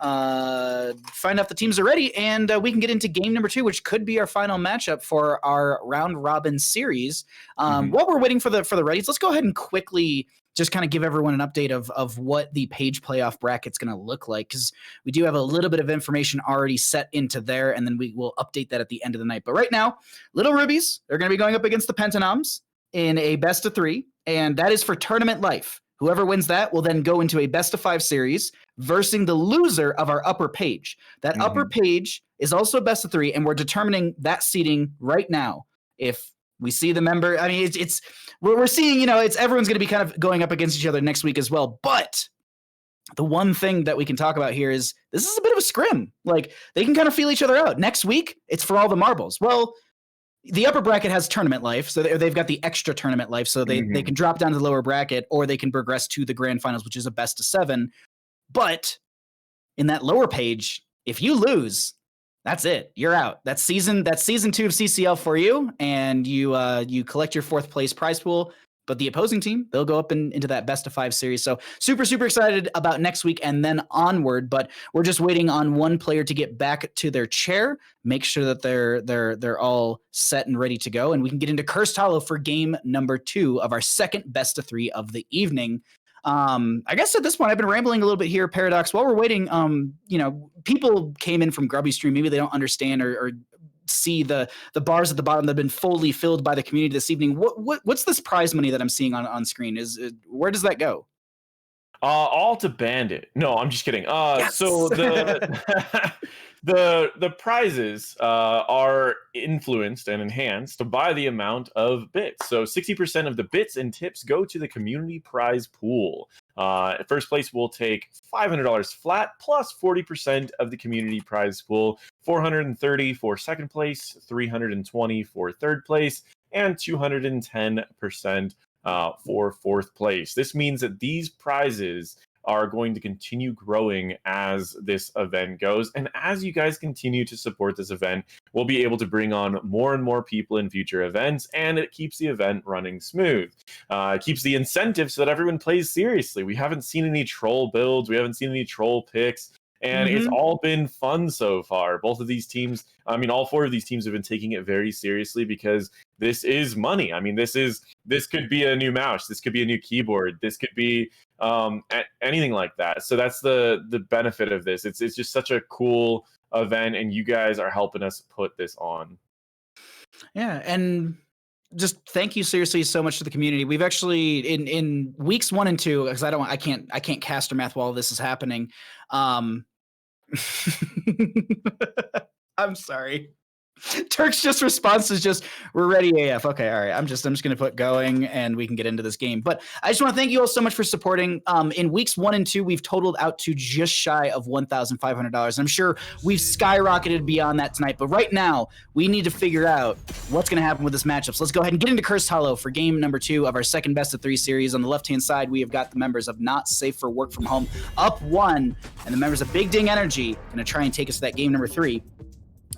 find out if the teams are ready, and we can get into game number 2, which could be our final matchup for our round robin series. While we're waiting for the readies, let's go ahead and quickly just kind of give everyone an update of what the page playoff bracket's going to look like, because we do have a little bit of information already set into there, and then we will update that at the end of the night. But right now, Little Rubies, they're going to be going up against the Pentanoms in a best of 3, and that is for tournament life. Whoever wins that will then go into a best of 5 series versus the loser of our upper page. That upper page is also best of 3, and we're determining that seeding right now. If we see the member, I mean, we're seeing, it's everyone's going to be kind of going up against each other next week as well. But the one thing that we can talk about here is this is a bit of a scrim. Like, they can kind of feel each other out. Next week, it's for all the marbles. Well, the upper bracket has tournament life, so they've got the extra tournament life, so they can drop down to the lower bracket, or they can progress to the grand finals, which is a best of 7. But in that lower page, if you lose, that's it. You're out. That's season 2 of CCL for you, and you collect your 4th place prize pool. But the opposing team, they'll go up into that best of 5 series. So super, super excited about next week and then onward. But we're just waiting on one player to get back to their chair, make sure that they're all set and ready to go, and we can get into Cursed Hollow for game number 2 of our second best of 3 of the evening. I guess at this point I've been rambling a little bit here, Paradox. While we're waiting, people came in from Grubby Stream. Maybe they don't understand or see the bars at the bottom that have been fully filled by the community this evening. What's this prize money that I'm seeing on screen? Where does that go? All to Bandit. No, I'm just kidding. Yes! So the prizes are influenced and enhanced by the amount of bits. So 60% of the bits and tips go to the community prize pool. First place will take $500 flat plus 40% of the community prize pool, $430 for second place, $320 for third place, and 210% for fourth place. This means that these prizes are going to continue growing as this event goes. And as you guys continue to support this event, we'll be able to bring on more and more people in future events, and it keeps the event running smooth. It keeps the incentive so that everyone plays seriously. We haven't seen any troll builds. We haven't seen any troll picks. And it's all been fun so far. Both of these teams, all 4 of these teams have been taking it very seriously because this is money. This could be a new mouse. This could be a new keyboard. This could be anything like that. So that's the benefit of this. It's just such a cool event, and you guys are helping us put this on. Yeah, and just thank you seriously so much to the community. We've actually in weeks 1 and 2, because I can't cast or math while this is happening. I'm sorry. Turk's response is just, we're ready AF. Okay, all right. I'm just gonna put going and we can get into this game. But I just want to thank you all so much for supporting. In weeks 1 and 2, we've totaled out to just shy of $1,500. I'm sure we've skyrocketed beyond that tonight. But right now, we need to figure out what's gonna happen with this matchup. So let's go ahead and get into Cursed Hollow for game number 2 of our second best of 3 series. On the left-hand side, we have got the members of Not Safe for Work from Home up 1, and the members of Big Ding Energy gonna try and take us to that game number 3.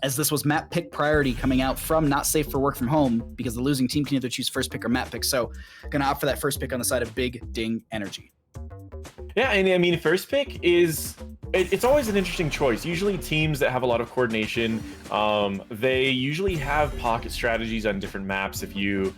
As this was map pick priority coming out from Not Safe for Work from Home, because the losing team can either choose first pick or map pick. So gonna opt for that first pick on the side of Big Ding Energy. Yeah, and first pick is it's always an interesting choice. Usually teams that have a lot of coordination, they usually have pocket strategies on different maps. If you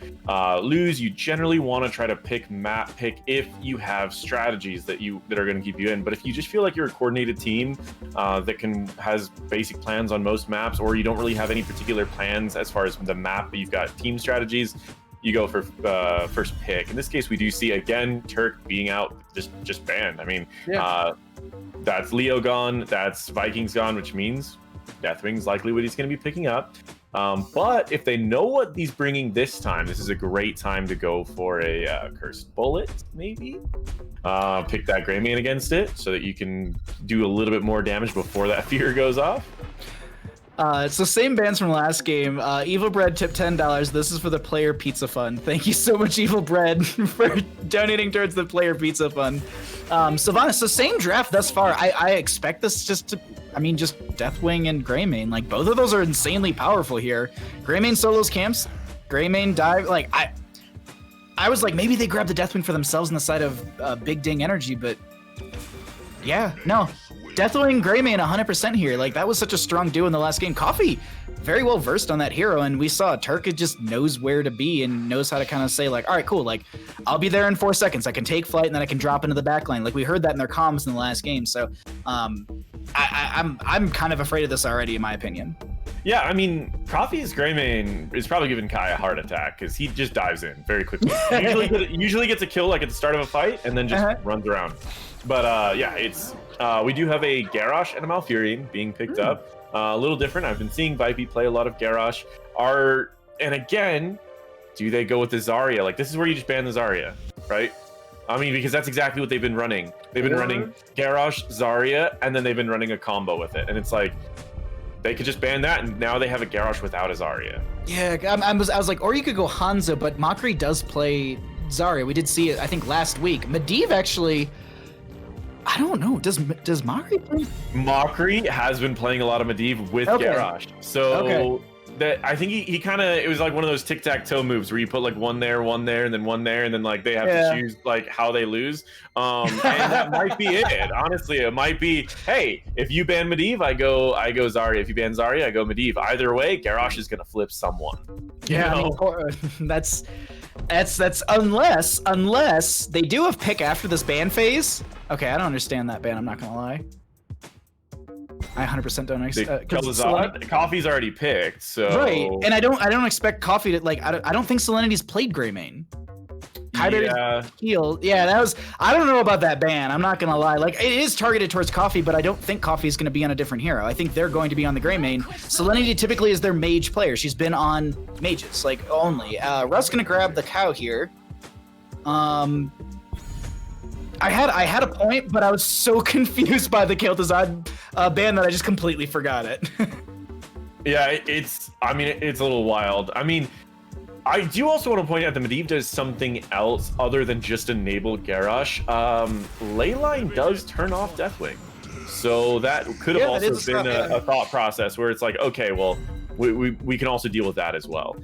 lose, you generally want to try to map pick if you have strategies that are going to keep you in. But if you just feel like you're a coordinated team that has basic plans on most maps, or you don't really have any particular plans as far as the map, but you've got team strategies, you go for first pick. In this case, we do see again Turk being out, just banned. That's Leo gone, that's Vikings gone, which means Deathwing's likely what he's going to be picking up. But if they know what he's bringing this time, this is a great time to go for a Cursed Bullet, maybe. Pick that Greymane against it so that you can do a little bit more damage before that fear goes off. It's the same bands from last game. Evil Bread tipped $10. This is for the Player Pizza Fund. Thank you so much, Evil Bread, for donating towards the Player Pizza Fund. Sylvanas, so same draft thus far. I expect this just Deathwing and Greymane. Like, both of those are insanely powerful here. Greymane solos camps, Greymane dive. Like, I was like, maybe they grab the Deathwing for themselves on the side of Big Ding Energy, but yeah, no. Deathwing, Greymane 100% here. Like, that was such a strong duo in the last game. Coffee, very well versed on that hero, and we saw Turk just knows where to be and knows how to kind of say, like, all right, cool, like, I'll be there in 4 seconds. I can take flight, and then I can drop into the backline. Like, we heard that in their comms in the last game, so I'm kind of afraid of this already, in my opinion. Yeah, Coffee's Greymane is probably giving Kai a heart attack because he just dives in very quickly. usually gets a kill like at the start of a fight and then just runs around. But yeah, it's we do have a Garrosh and a Malfurion being picked up. A little different. I've been seeing Vipey play a lot of Garrosh. And again, do they go with the Zarya? Like, this is where you just ban the Zarya, right? Because that's exactly what they've been running. They've been running Garrosh, Zarya, and then they've been running a combo with it. And it's like, they could just ban that, and now they have a Garrosh without a Zarya. Yeah, I was like, or you could go Hanzo, but Mochrie does play Zarya. We did see it, I think, last week. Medivh actually, I don't know. Does Mochrie play? Mochrie has been playing a lot of Medivh with Garrosh. So that I think he kind of, it was like one of those tic-tac-toe moves where you put like one there, and then one there, and then like they have to choose like how they lose. And that might be it. Honestly, it might be, hey, if you ban Medivh, I go Zarya. If you ban Zarya, I go Medivh. Either way, Garrosh is gonna flip someone. Yeah, I mean, that's unless they do have pick after this ban phase. Okay, I don't understand that ban. I'm not gonna lie. I 100% don't expect. Coffee's already picked, so right. And I don't expect Coffee to like. I don't think Selenity's played Grey Main. Heal. Yeah, that was. I don't know about that ban. I'm not gonna lie. Like, it is targeted towards Coffee, but I don't think Coffee is gonna be on a different hero. I think they're going to be on the Grey Main. Selenityy typically is their mage player. She's been on mages like only. Russ gonna grab the cow here. I had a point, but I was so confused by the Kel'Thuzad ban that I just completely forgot it. Yeah, it's a little wild. I mean, I do also want to point out that Medivh does something else other than just enable Garrosh. Leyline does turn off Deathwing. So that could have also been a thought process where it's like, okay, well, we can also deal with that as well.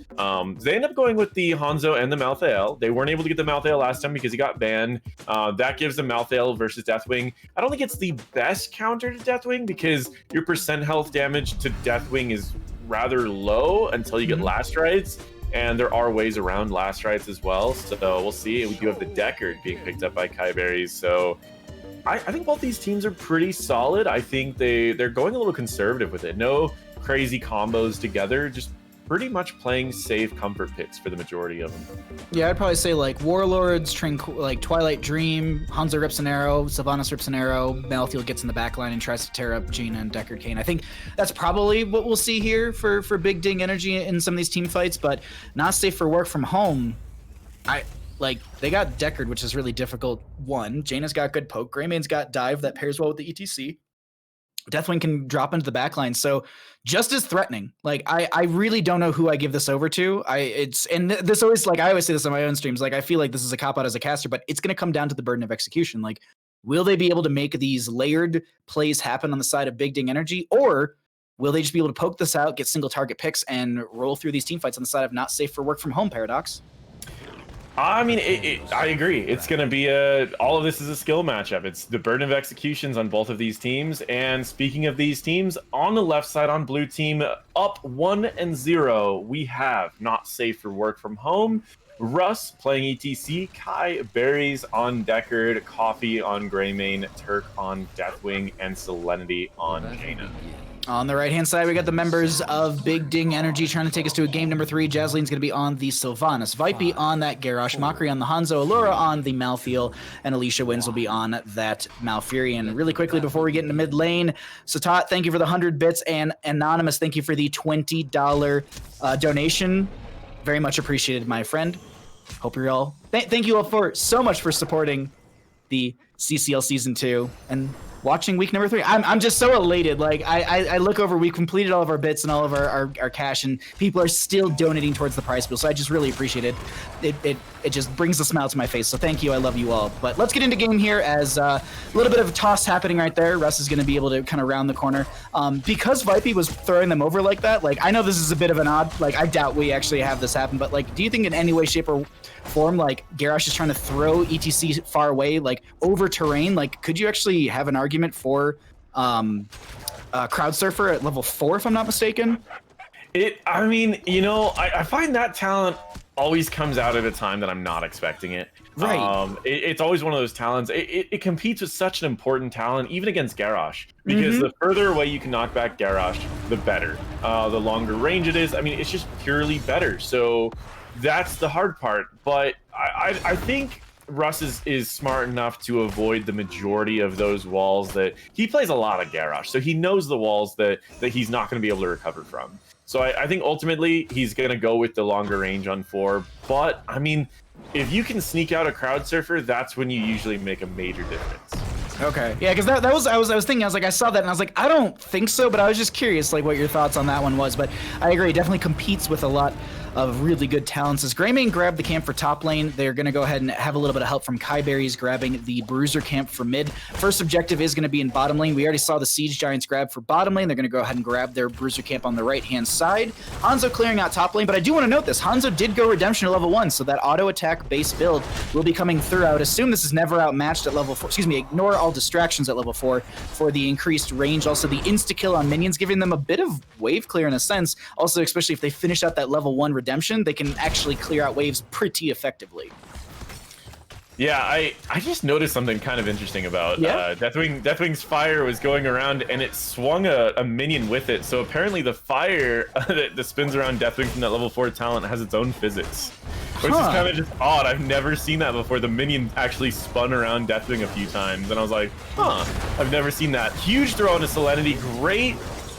They end up going with the Hanzo and the Malthael. They weren't able to get the Malthael last time because he got banned. That gives them Malthael versus Deathwing. I don't think it's the best counter to Deathwing because your percent health damage to Deathwing is rather low until you get Last Rites. And there are ways around Last Rites as well. So we'll see. We do have the Deckard being picked up by Kiyeberries. So I think both these teams are pretty solid. I think they're going a little conservative with it. No crazy combos together, just pretty much playing safe comfort picks for the majority of them. Yeah, I'd probably say like Warlords, like Twilight Dream, Hanzo rips an arrow, Sylvanas rips an arrow, Malthael gets in the backline and tries to tear up Jaina and Deckard Cain. I think that's probably what we'll see here for Big Ding Energy in some of these team fights, but not safe for work from home. They got Deckard, which is really difficult. One, Jaina's got good poke, Greymane's got dive that pairs well with the ETC. Deathwing can drop into the backline, so just as threatening. Like I really don't know who I give this over to. This always, like I always say this on my own streams. Like I feel like this is a cop out as a caster, but it's going to come down to the burden of execution. Like, will they be able to make these layered plays happen on the side of Big Ding Energy, or will they just be able to poke this out, get single target picks, and roll through these team fights on the side of not safe for work from home? Paradox. I mean, I agree. It's going to be all of this is a skill matchup. It's the burden of executions on both of these teams. And speaking of these teams, on the left side on blue team, up 1-0, we have not safe for work from home. Russ playing ETC, Kiyeberries on Deckard, Coffee on Greymane, Turk on Deathwing, and Selenityy on Jaina. On the right-hand side, we got the members of Big Ding Energy trying to take us to a game number 3. Jazzalene's going to be on the Sylvanas, Vipey on that Garrosh, Mochrie on the Hanzo, Aullora on the Malthael, and AliciaWins will be on that Malfurion. Really quickly, before we get into mid lane, Satat, thank you for the 100 bits, and Anonymous, thank you for the $20 donation. Very much appreciated, my friend. Hope you're all... Thank you all so much for supporting the CCL Season 2, and watching week number 3. I'm just so elated. Like I look over, we've completed all of our bits and all of our cash, and people are still donating towards the prize pool. So I just really appreciate it. It just brings a smile to my face. So thank you. I love you all. But let's get into game here as a little bit of a toss happening right there. Russ is going to be able to kind of round the corner. Because Vipey was throwing them over like that, like I know this is a bit of an odd, like I doubt we actually have this happen, but like, do you think in any way, shape, or form, like Garrosh is trying to throw ETC far away, like over terrain? Like, could you actually have an argument for Crowd Surfer at level 4, if I'm not mistaken? I mean, you know, I find that talent always comes out at a time that I'm not expecting it. Right. It's always one of those talents. It competes with such an important talent, even against Garrosh, because the further away you can knock back Garrosh, the better. The longer range it is. I mean, it's just purely better. So that's the hard part. But I think Russ is smart enough to avoid the majority of those walls that he plays a lot of Garrosh, so he knows the walls that he's not going to be able to recover from. So I think ultimately he's going to go with the longer range on 4. But I mean, if you can sneak out a Crowd Surfer, that's when you usually make a major difference. Okay, yeah, because that was I was thinking, I was like, I saw that and I was like, I don't think so, but I was just curious like what your thoughts on that one was. But I agree, it definitely competes with a lot of really good talents. As Greymane grabbed the camp for top lane, they're going to go ahead and have a little bit of help from Kiyeberries grabbing the Bruiser camp for mid. First objective is going to be in bottom lane. We already saw the Siege Giants grab for bottom lane. They're going to go ahead and grab their Bruiser camp on the right-hand side. Hanzo clearing out top lane, but I do want to note this. Hanzo did go Redemption to level 1, so that auto attack base build will be coming through. I would assume this is never outmatched at level 4. Excuse me, ignore all distractions at level 4 for the increased range. Also, the insta-kill on minions, giving them a bit of wave clear in a sense. Also, especially if they finish out that level 1 Redemption, they can actually clear out waves pretty effectively. Yeah, I just noticed something kind of interesting about Deathwing's fire was going around and it swung a minion with it. So apparently the fire that spins around Deathwing from that level 4 talent has its own physics. Which is kind of just odd. I've never seen that before. The minion actually spun around Deathwing a few times and I was like, huh, I've never seen that. Huge throw into Selenityy, great.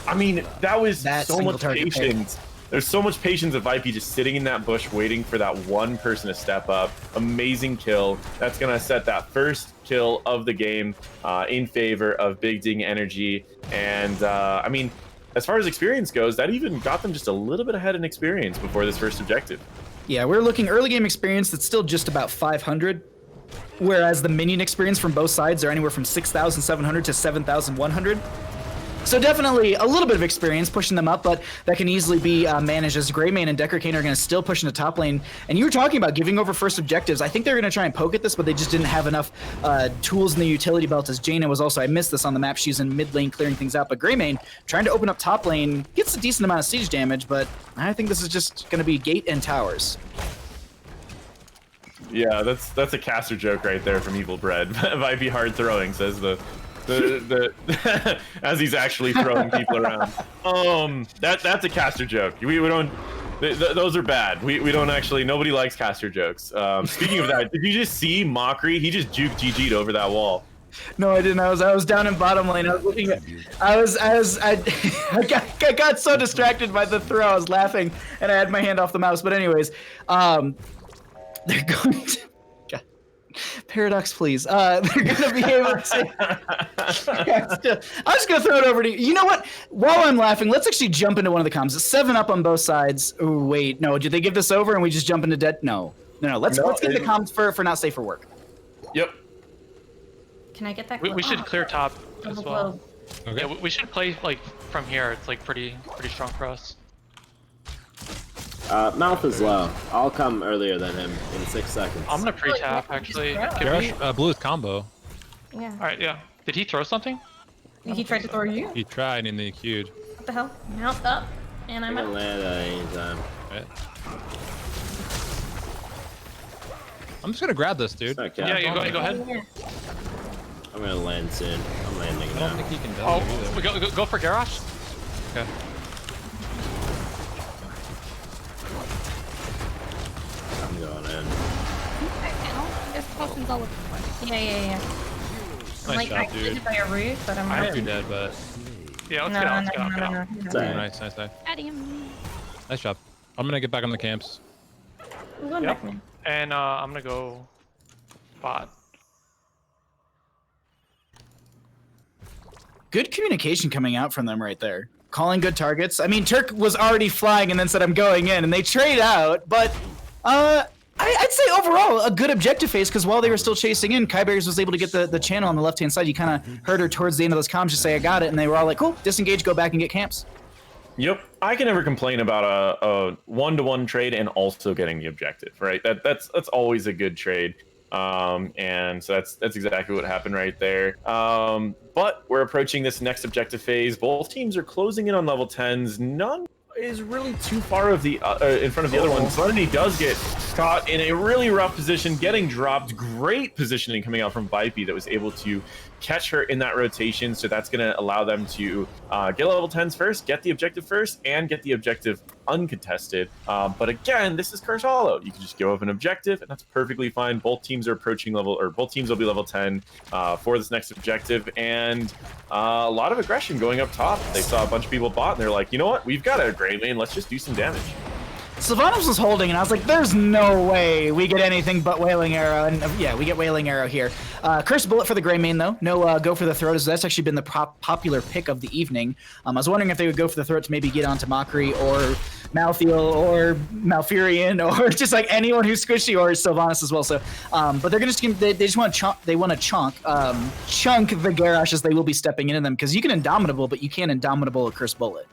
I mean, that was so much patience. There's so much patience of Vipey just sitting in that bush waiting for that one person to step up. Amazing kill. That's going to set that first kill of the game in favor of Big Ding Energy. And I mean, as far as experience goes, that even got them just a little bit ahead in experience before this first objective. Yeah, we're looking early game experience that's still just about 500. Whereas the minion experience from both sides are anywhere from 6,700 to 7,100. So definitely a little bit of experience pushing them up, but that can easily be managed as Greymane and Decker Kane are going to still push into top lane. And you were talking about giving over first objectives. I think they're going to try and poke at this, but they just didn't have enough tools in the utility belt, as Jaina was also, I missed this on the map, she's in mid lane clearing things out. But Greymane trying to open up top lane, gets a decent amount of siege damage, but I think this is just going to be gate and towers. Yeah, that's a caster joke right there from Evil Bread. Vipey hard throwing, says the as he's actually throwing people around. That's a caster joke. We don't. Those are bad. We don't actually. Nobody likes caster jokes. Speaking of that, did you just see Mochrie? He just juked GG'd over that wall. No, I didn't. I was down in bottom lane. I was looking at. I got so distracted by the throw. I was laughing and I had my hand off the mouse. But anyways, they're going to. Paradox, please. They're gonna be able to. I'm just gonna throw it over to you. You know what? While I'm laughing, let's actually jump into one of the comms. It's 7-up on both sides. Oh wait, no. Did they give this over and we just jump into dead? No. Let's get the comms for not safe for work. Yep. Can I get that? We should clear top as well. Okay. Yeah, we should play like from here. It's like pretty strong for us. Mouth is low. I'll come earlier than him in 6 seconds. I'm gonna pre-tap actually. Blue is combo. Yeah. All right, yeah. Did he throw something? He tried to throw you. He tried and then he queued. What the hell? Mouth up, and I'm I can up. land at any time. Right. I'm just gonna grab this, dude. Okay. Yeah, you go ahead. I'm gonna land soon. I'm landing I don't now. think he can Oh, either. we go for Garrosh. Okay. I'm going in. There's potions all over the place. Yeah. I'm Nice like, I job, dude. did by a roof, but I'm I not. have you dead, but Yeah, let's get out. Let's get out. It's alright. nice. At him. Nice job. I'm gonna get back on the camps. I'm going Yep. back now. And I'm gonna go bot. Good communication coming out from them right there. Calling good targets. I mean, Turk was already flying and then said, I'm going in, and they trade out, but I'd say overall a good objective phase, because while they were still chasing in, Kiyeberries was able to get the channel on the left-hand side. You kind of heard her towards the end of those comms just say, I got it, and they were all like, cool, disengage, go back and get camps. Yep, I can never complain about a one-to-one trade and also getting the objective, right? That's always a good trade, and so that's exactly what happened right there. But we're approaching this next objective phase. Both teams are closing in on level 10s. None is really too far of the in front of the other one. Selenityy does get caught in a really rough position, getting dropped. Great positioning coming out from Vipey that was able to catch her in that rotation. So that's going to allow them to get level 10s first, get the objective first, and get the objective uncontested. But again, this is Curse Hollow. You can just go with an objective, and that's perfectly fine. Both teams are approaching level, or both teams will be level 10 for this next objective, and a lot of aggression going up top. They saw a bunch of people bot, and they're like, you know what? We've got a great lane. Let's just do some damage. Sylvanas was holding, and I was like, there's no way we get anything but Wailing Arrow. And yeah, we get Wailing Arrow here. Curse Bullet for the Greymane, though. No go for the throat, as that's actually been the popular pick of the evening. I was wondering if they would go for the throat to maybe get onto Mochrie or Malthael or Malfurion or just like anyone who's squishy, or Sylvanas as well. So, but they're gonna they just want to chunk the Garrosh as they will be stepping into them, because you can Indomitable, but you can't Indomitable a Cursed Bullet.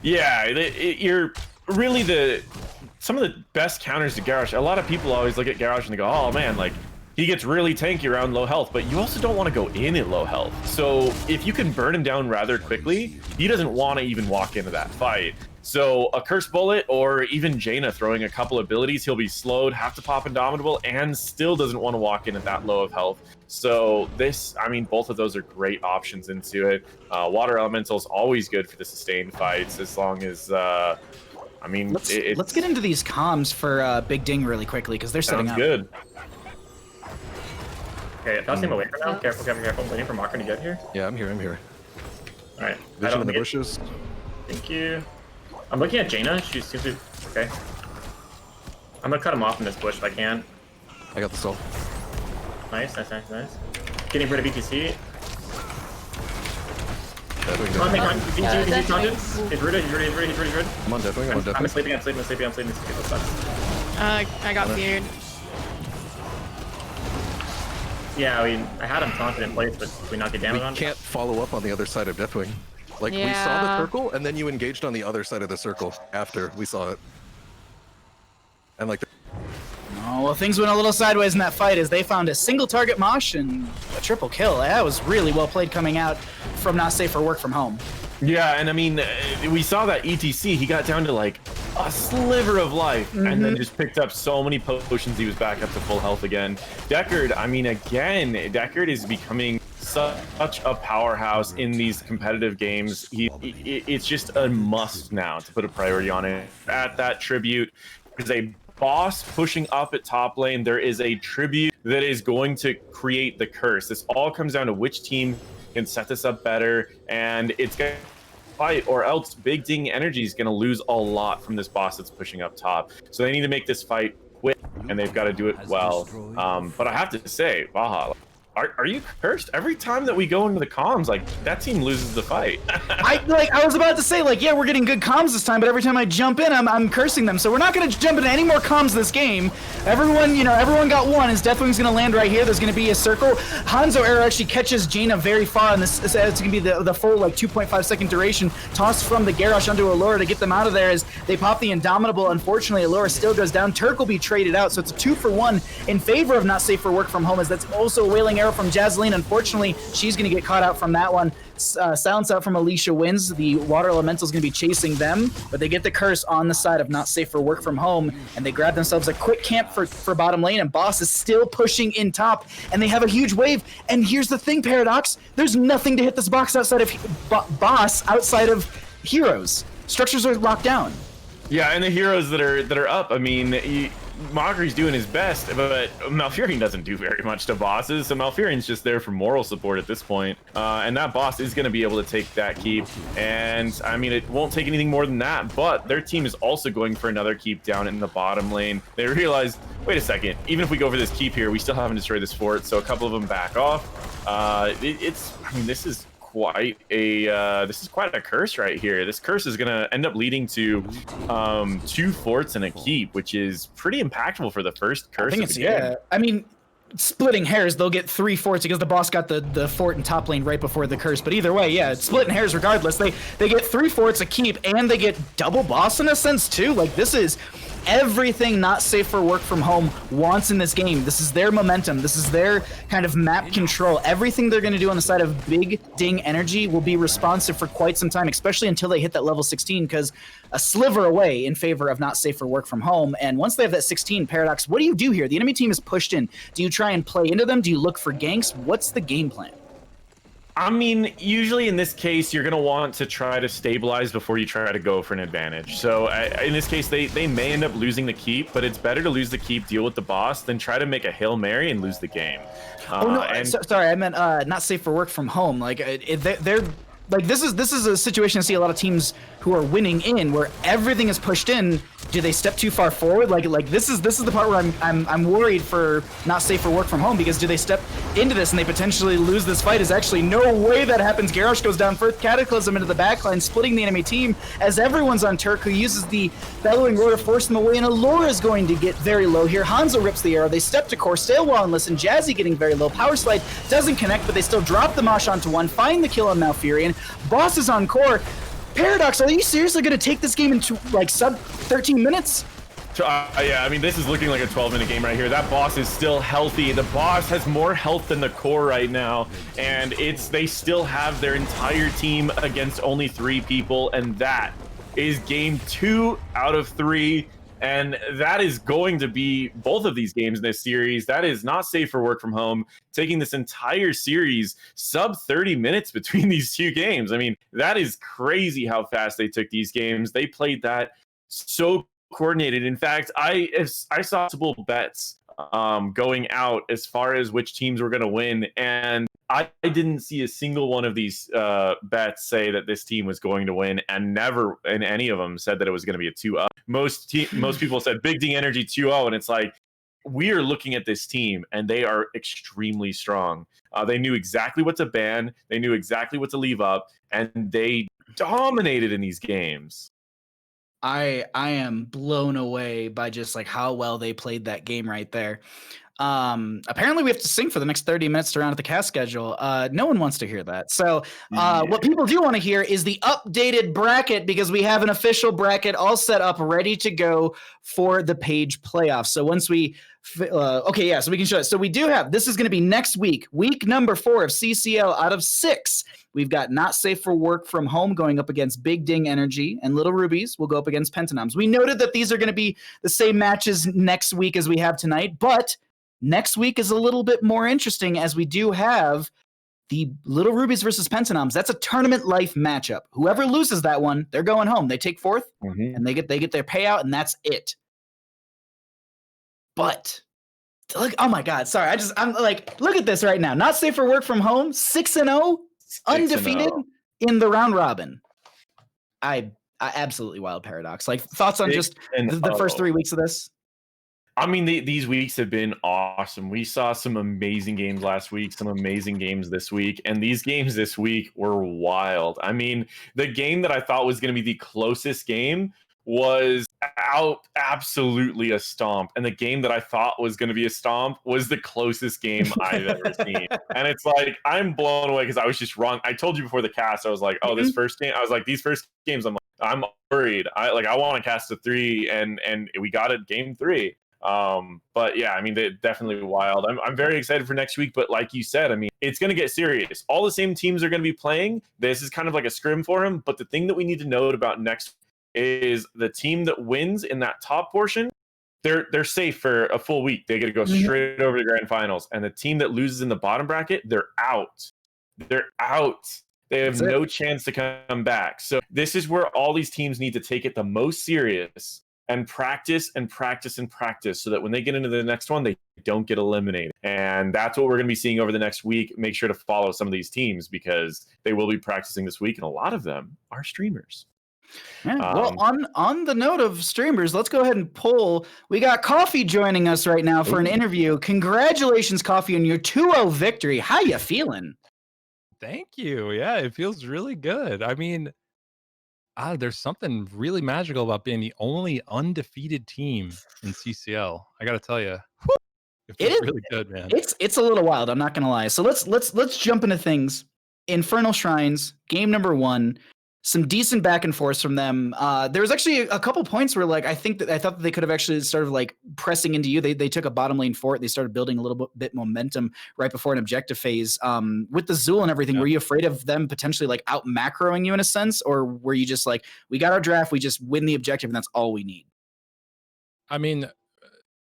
Yeah, you're really some of the best counters to Garrosh. A lot of people always look at Garrosh and they go, oh man, like he gets really tanky around low health, but you also don't want to go in at low health. So if you can burn him down rather quickly, he doesn't want to even walk into that fight. So a Cursed Bullet or even Jaina throwing a couple abilities, he'll be slowed, have to pop Indomitable, and still doesn't want to walk in at that low of health. So this, I mean, both of those are great options into it. Water Elemental is always good for the sustained fights, as long as, I mean, let's get into these comms for Big Ding really quickly, because they're setting up. Sounds good. Okay, toss him away for now. Careful, careful, careful. I'm waiting for Mochrie to get here. Yeah, I'm here. Alright. Vision in the bushes. Thank you. I'm looking at Jaina. She seems to... Okay. I'm gonna cut him off in this bush if I can. I got the soul. Nice, nice, nice, nice. Getting rid of BTC. Deathwing Come on, make on. Deathwing. He's taunted. He's rooted, he's rooted, he's rooted, he's rooted, he's rooted. I'm on Deathwing, I'm on Deathwing. I'm sleeping, I'm sleeping, I'm sleeping, I'm sleeping. Let's get those bucks. I got feared. Yeah, I mean, I had him taunted in place, but we not get damage on? We can't follow up on the other side of Deathwing. Like, we saw the Yeah. circle, and then you engaged on the other side of the circle after we saw it. And like, Oh, well, things went a little sideways in that fight as they found a single target mosh and a triple kill. That was really well played coming out from Not Safe for Work from Home. Yeah, and I mean, we saw that ETC, he got down to like a sliver of life, and then just picked up so many potions, he was back up to full health again. Deckard, I mean, again, Deckard is becoming such a powerhouse in these competitive games. It's just a must now to put a priority on it. At that tribute, there's a boss pushing up at top lane. There is a tribute that is going to create the curse. This all comes down to which team can set this up better, and it's going to fight, or else Big Ding Energy is going to lose a lot from this boss that's pushing up top. So they need to make this fight quick, and they've got to do it well. But I have to say, Baha, are you cursed? Every time that we go into the comms, like, that team loses the fight. I was about to say, like, yeah, we're getting good comms this time, but every time I jump in, I'm cursing them. So we're not going to jump into any more comms this game. Everyone got one. As Deathwing's going to land right here, there's going to be a circle. Hanzo Arrow actually catches Jaina very far, and it's going to be the full, like, 2.5 second duration tossed from the Garrosh onto Aullora to get them out of there as they pop the Indomitable. Unfortunately, Aullora still goes down. Turk will be traded out, so it's a 2-for-1 in favor of Not Safe for Work from Home, as that's also a Wailing Arrow from Jazzalene. Unfortunately, she's going to get caught out from that one. Silence out from AliciaWins. The Water Elemental is going to be chasing them, but they get the curse on the side of Not Safe for Work from Home, and they grab themselves a quick camp for bottom lane, and Boss is still pushing in top, and they have a huge wave. And here's the thing, Paradox, there's nothing to hit this box outside of Boss, outside of Heroes. Structures are locked down. Yeah, and the heroes that are up, I mean, Mochrie's doing his best, but Malfurion doesn't do very much to bosses, so Malfurion's just there for moral support at this point. And that boss is going to be able to take that keep, and I mean, it won't take anything more than that, but their team is also going for another keep down in the bottom lane. They realized, wait a second, even if we go for this keep here, we still haven't destroyed this fort, so a couple of them back off. I mean, this is quite a curse right here. This curse is gonna end up leading to 2 forts and a keep, which is pretty impactful for the first curse. I think it's, yeah. I mean, splitting hairs, they'll get 3 forts because the boss got the fort in top lane right before the curse. But either way, yeah, it's splitting hairs regardless. They get 3 forts, a keep, and they get double boss in a sense too. Like, this is everything Not Safe for Work from Home wants in this game. This is their momentum. This is their kind of map control. Everything they're going to do on the side of Big Ding Energy will be responsive for quite some time, especially until they hit that level 16, because a sliver away in favor of Not Safe for Work from Home. And once they have that 16, Paradox, what do you do here? The enemy team is pushed in. Do you try and play into them? Do you look for ganks? What's the game plan? I mean, usually in this case, you're going to want to try to stabilize before you try to go for an advantage. So in this case, they may end up losing the keep, but it's better to lose the keep, deal with the boss, than try to make a Hail Mary and lose the game. Sorry, I meant Not Safe for Work from Home. Like, they're like, this is a situation I see a lot of teams who are winning in, where everything is pushed in, do they step too far forward? Like this is the part where I'm worried for not safe for work from home, because do they step into this and they potentially lose this fight? Is actually no way that happens. Garrosh goes down first, Cataclysm into the backline, splitting the enemy team as everyone's on Turk, who uses the Bellowing Roar to force them away, and Aullora is going to get very low here. Hanzo rips the arrow, they step to core, stay a while and listen. Jazzy getting very low, Power Slide doesn't connect, but they still drop the Mosh onto one, find the kill on Malfurion. Boss is on core. Paradox, are you seriously going to take this game into like sub 13 minutes? Yeah, I mean, this is looking like a 12-minute game right here. That boss is still healthy. The boss has more health than the core right now, and they still have their entire team against only 3 people, and that is game 2 out of 3. And that is going to be both of these games in this series. That is not safe for work from home, taking this entire series sub 30 minutes between these 2 games. I mean, that is crazy how fast they took these games. They played that so coordinated. In fact, I saw multiple bets going out as far as which teams were going to win, and I didn't see a single one of these bets say that this team was going to win, and never in any of them said that it was going to be a 2-0. Most people said Big D Energy 2-0, and it's like, we are looking at this team, and they are extremely strong. They knew exactly what to ban, they knew exactly what to leave up, and they dominated in these games. I am blown away by just like how well they played that game right there. Apparently we have to sing for the next 30 minutes to round out the cast schedule. No one wants to hear that. So what people do want to hear is the updated bracket, because we have an official bracket all set up, ready to go for the page playoffs. So once we okay, yeah, so we can show it. So we do have, this is going to be next week, week number 4 of CCL out of 6. We've got Not Safe for Work from Home going up against Big Ding Energy, and Little Rubies will go up against Pentanoms. We noted that these are going to be the same matches next week as we have tonight, but next week is a little bit more interesting, as we do have the Little Rubies versus Pentanoms. That's a tournament life matchup. Whoever loses that one, they're going home. They take 4th, and they get their payout, and that's it. But look, oh my God, sorry, I'm like, look at this right now. Not Safe for Work from Home, 6-0, undefeated in the round robin. I absolutely wild Paradox. Like, thoughts on just the first 3 weeks of this? I mean, these weeks have been awesome. We saw some amazing games last week, some amazing games this week, and these games this week were wild. I mean, the game that I thought was going to be the closest game was absolutely a stomp, and the game that I thought was going to be a stomp was the closest game I've ever seen. And it's like, I'm blown away, because I was just wrong. I told you before the cast, I was like, oh, this first game, I was like, these first games, I'm worried. I want to cast a 3, and we got it game 3. But yeah, I mean, they're definitely wild. I'm very excited for next week, but like you said, I mean, it's going to get serious. All the same teams are going to be playing. This is kind of like a scrim for him, but the thing that we need to note about next is the team that wins in that top portion, they're safe for a full week. They get to go straight over to grand finals, and the team that loses in the bottom bracket, they're out. They have no chance to come back. So this is where all these teams need to take it the most serious and practice and practice and practice, so that when they get into the next one, they don't get eliminated. And that's what we're going to be seeing over the next week. Make sure to follow some of these teams, because they will be practicing this week, and a lot of them are streamers. Yeah, well, on the note of streamers, let's go ahead and pull. We got Coffee joining us right now for an interview. Congratulations, Coffee, on your 2-0 victory. How you feeling? Thank you. Yeah, it feels really good. I mean, there's something really magical about being the only undefeated team in CCL. I got to tell you, it feels really good, man. It's a little wild. I'm not gonna lie. So let's jump into things. Infernal Shrines, game number 1. Some decent back and forth from them. There was actually a couple points where, like, I thought that they could have actually started like pressing into you. They took a bottom lane fort. They started building a little bit momentum right before an objective phase. With the Zool and everything, were you afraid of them potentially like out macroing you in a sense, or were you just like, we got our draft, we just win the objective, and that's all we need? I mean,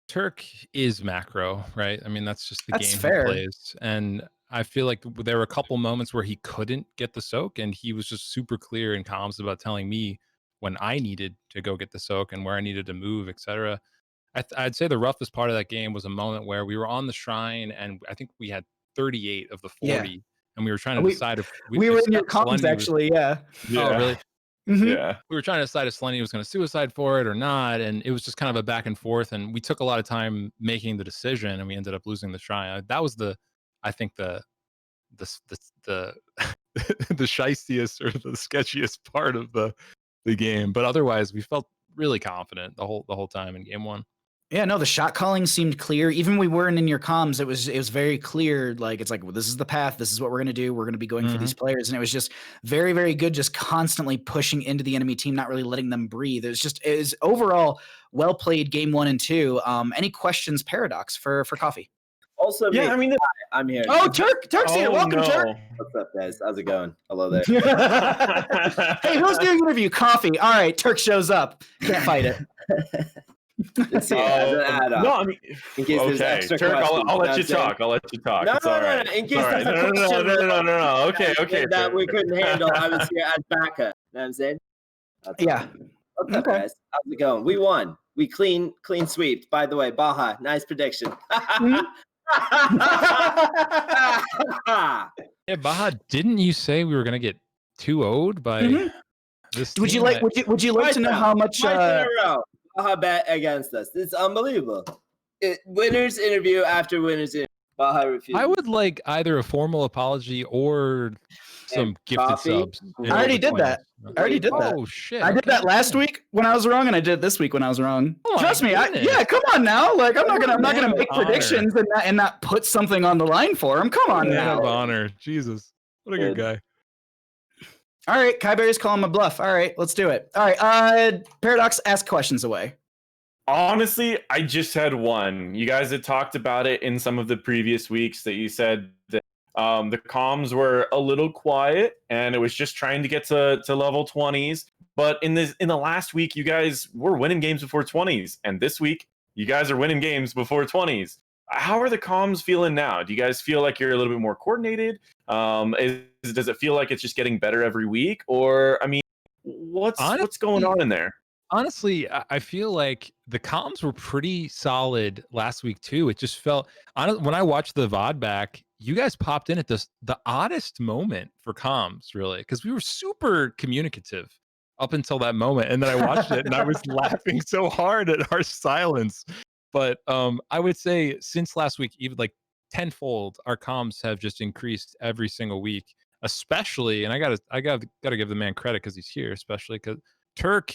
Turk is macro, right? I mean, that's just the game fair. he plays, and I feel like there were a couple moments where he couldn't get the soak, and he was just super clear in comms about telling me when I needed to go get the soak and where I needed to move, etc. I'd say the roughest part of that game was a moment where we were on the shrine, and I think we had 38 of the 40, and we were trying to decide if we were in your comms, actually. Yeah. Oh, really? Yeah. We were trying to decide if Selenityy was going to suicide for it or not, and it was just kind of a back and forth. And we took a lot of time making the decision, and we ended up losing the shrine. That was I think the the shystiest or the sketchiest part of the game. But otherwise, we felt really confident the whole time in game 1. Yeah, no, the shot calling seemed clear. Even we weren't in your comms, it was very clear. Like, it's like, well, this is the path. This is what we're going to do. We're going to be going for these players. And it was just very, very good, just constantly pushing into the enemy team, not really letting them breathe. It was overall well played game 1 and 2. Any questions, Paradox, for coffee? Also, Yeah, I mean, hi, I'm here. Oh, Turk's here. Welcome, Turk. What's up, guys? How's it going? Hello there. Hey, who's doing an interview? Coffee. All right, Turk shows up. Can't fight it. It's here as an add-on. No, I mean, in case there's okay, extra Turk, questions. I'll let you talk. I'll let you talk. No, It's all right. In case All right. there's a question No. Okay. that we couldn't handle, I was here as backup. You know what I'm saying? Yeah. What's up, guys? How's it going? We won. We clean sweep. By the way, Baha, nice prediction. Yeah, Baha, didn't you say we were going to get 2-0'd by this team? Would you like to know how much Baha bet against us? It's unbelievable. Winners interview after winners interview. Baha refused. I would like either a formal apology or some gifted coffee. Subs. I already did that. Oh shit! I did that last week when I was wrong, and I did it this week when I was wrong. Oh, Trust me. Come on now. Like, I'm not gonna make honor. predictions and not put something on the line for him. Come on Man now. of honor, Jesus, what a good guy. All right, Kiyeberries, call him a bluff. All right, let's do it. All right, Paradox, ask questions away. Honestly, I just had one. You guys had talked about it in some of the previous weeks that you said that the comms were a little quiet and it was just trying to get to level 20s. But in the last week, you guys were winning games before 20s, and this week you guys are winning games before 20s. How are the comms feeling now? Do you guys feel like you're a little bit more coordinated? Does it feel like it's just getting better every week, or I mean, what's going on in there? Honestly, I feel like the comms were pretty solid last week too. It just felt when I watched the VOD back, you guys popped in at the oddest moment for comms, really, because we were super communicative up until that moment, and then I watched it and I was laughing so hard at our silence. But I would say since last week, even like tenfold, our comms have just increased every single week. Especially, and I gotta give the man credit because he's here, especially because Turk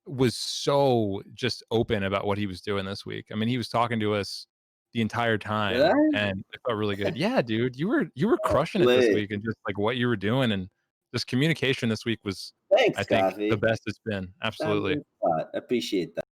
was so just open about what he was doing this week. I mean, he was talking to us the entire time, and it felt really good. Yeah, dude, you were crushing it this week, and just like what you were doing, and this communication this week was, I think, the best it's been. Absolutely, I appreciate that.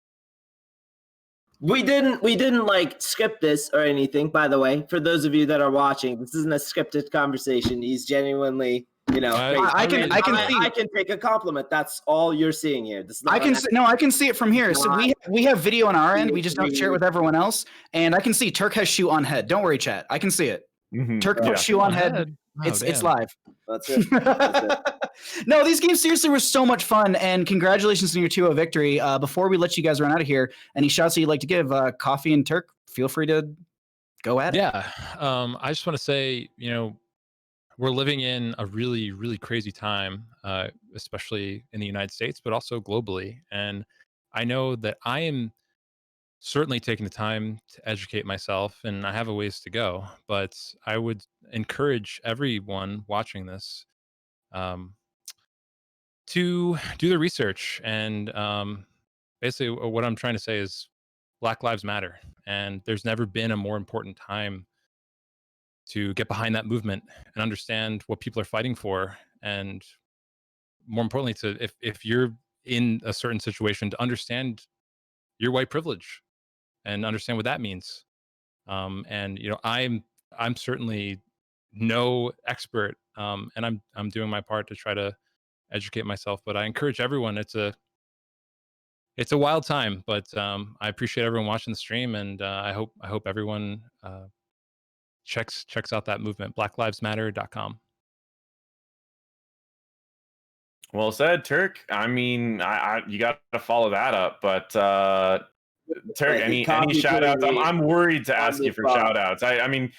We didn't like script this or anything, by the way. For those of you that are watching, this isn't a scripted conversation. He's genuinely, I can take a compliment. That's all you're seeing here. This is I can see it from here. So we have video on our end. We just don't share it with everyone else. And I can see Turk has shoe on head. Don't worry, chat. I can see it. Turk put shoe on head. It's live. That's it. No, these games seriously were so much fun, and congratulations on your 2-0 victory. Before we let you guys run out of here, any shouts that you'd like to give, Coffee and Turk, feel free to go at it. Yeah, I just want to say, we're living in a really, really crazy time, especially in the United States, but also globally. And I know that I am certainly taking the time to educate myself, and I have a ways to go. But I would encourage everyone watching this to do the research. And basically, what I'm trying to say is Black Lives Matter. And there's never been a more important time to get behind that movement and understand what people are fighting for. And more importantly, if you're in a certain situation, to understand your white privilege and understand what that means. And I'm certainly no expert, and I'm doing my part to try to educate myself. But I encourage everyone. It's a wild time, but I appreciate everyone watching the stream, and I hope everyone checks out that movement, blacklivesmatter.com. Well said, Turk. I mean, you got to follow that up. But Turk, any shout outs? I'm worried to ask you for shout outs. I mean,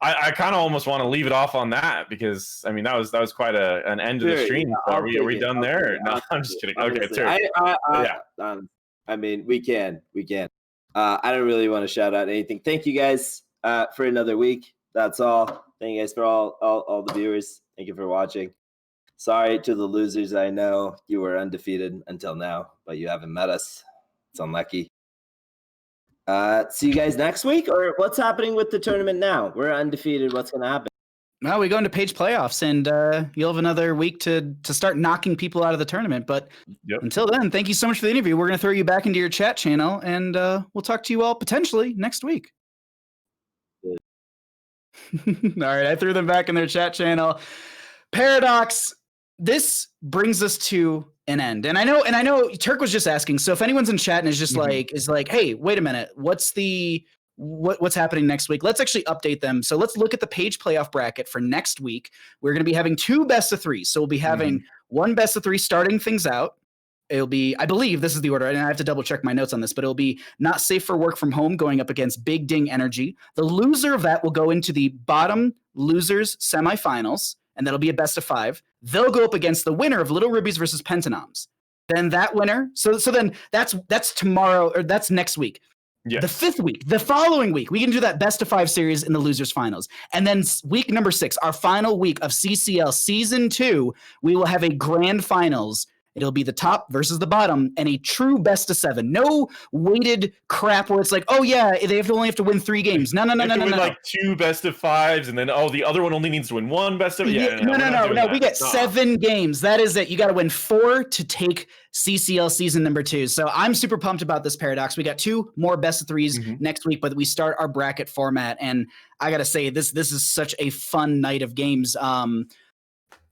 I kind of almost want to leave it off on that because I mean that was quite an end to the stream. So are we done there? No, I'm just kidding. Okay, Turk. I mean, we can. I don't really want to shout out anything. Thank you guys for another week. That's all. Thank you guys for all the viewers. Thank you for watching. Sorry to the losers. I know you were undefeated until now, but you haven't met us. It's unlucky. See you guys next week, or what's happening with the tournament now? We're undefeated. What's going to happen? Well, we go into page playoffs, and you'll have another week to start knocking people out of the tournament. But until then, thank you so much for the interview. We're going to throw you back into your chat channel, and we'll talk to you all potentially next week. All right, I threw them back in their chat channel. Paradox, this brings us to an end. And I know Turk was just asking. So if anyone's in chat and is just like, hey, wait a minute, what's happening next week? Let's actually update them. So let's look at the page playoff bracket for next week. We're going to be having 2 best of 3. So we'll be having 1 best of 3 starting things out. It'll be, I believe this is the order, and I have to double check my notes on this, but it'll be Not Safe for Work from Home going up against Big Ding Energy. The loser of that will go into the bottom losers semifinals, and that'll be a best of 5. They'll go up against the winner of Little Rubies versus Pentanoms. Then that winner, so then that's tomorrow, or that's next week. Yes. The 5th week, the following week, we can do that best of 5 series in the losers finals. And then week number 6, our final week of CCL season 2, we will have a grand finals. It'll be the top versus the bottom and a true best of 7. No weighted crap where it's like, oh yeah, they only have to win 3 games. No. Like 2 best of 5s, and then the other one only needs to win 1 best of. No. We get 7 games. That is it. You got to win 4 to take CCL season number 2. So I'm super pumped about this, Paradox. We got 2 more best of 3s next week, but we start our bracket format, and I gotta say this is such a fun night of games.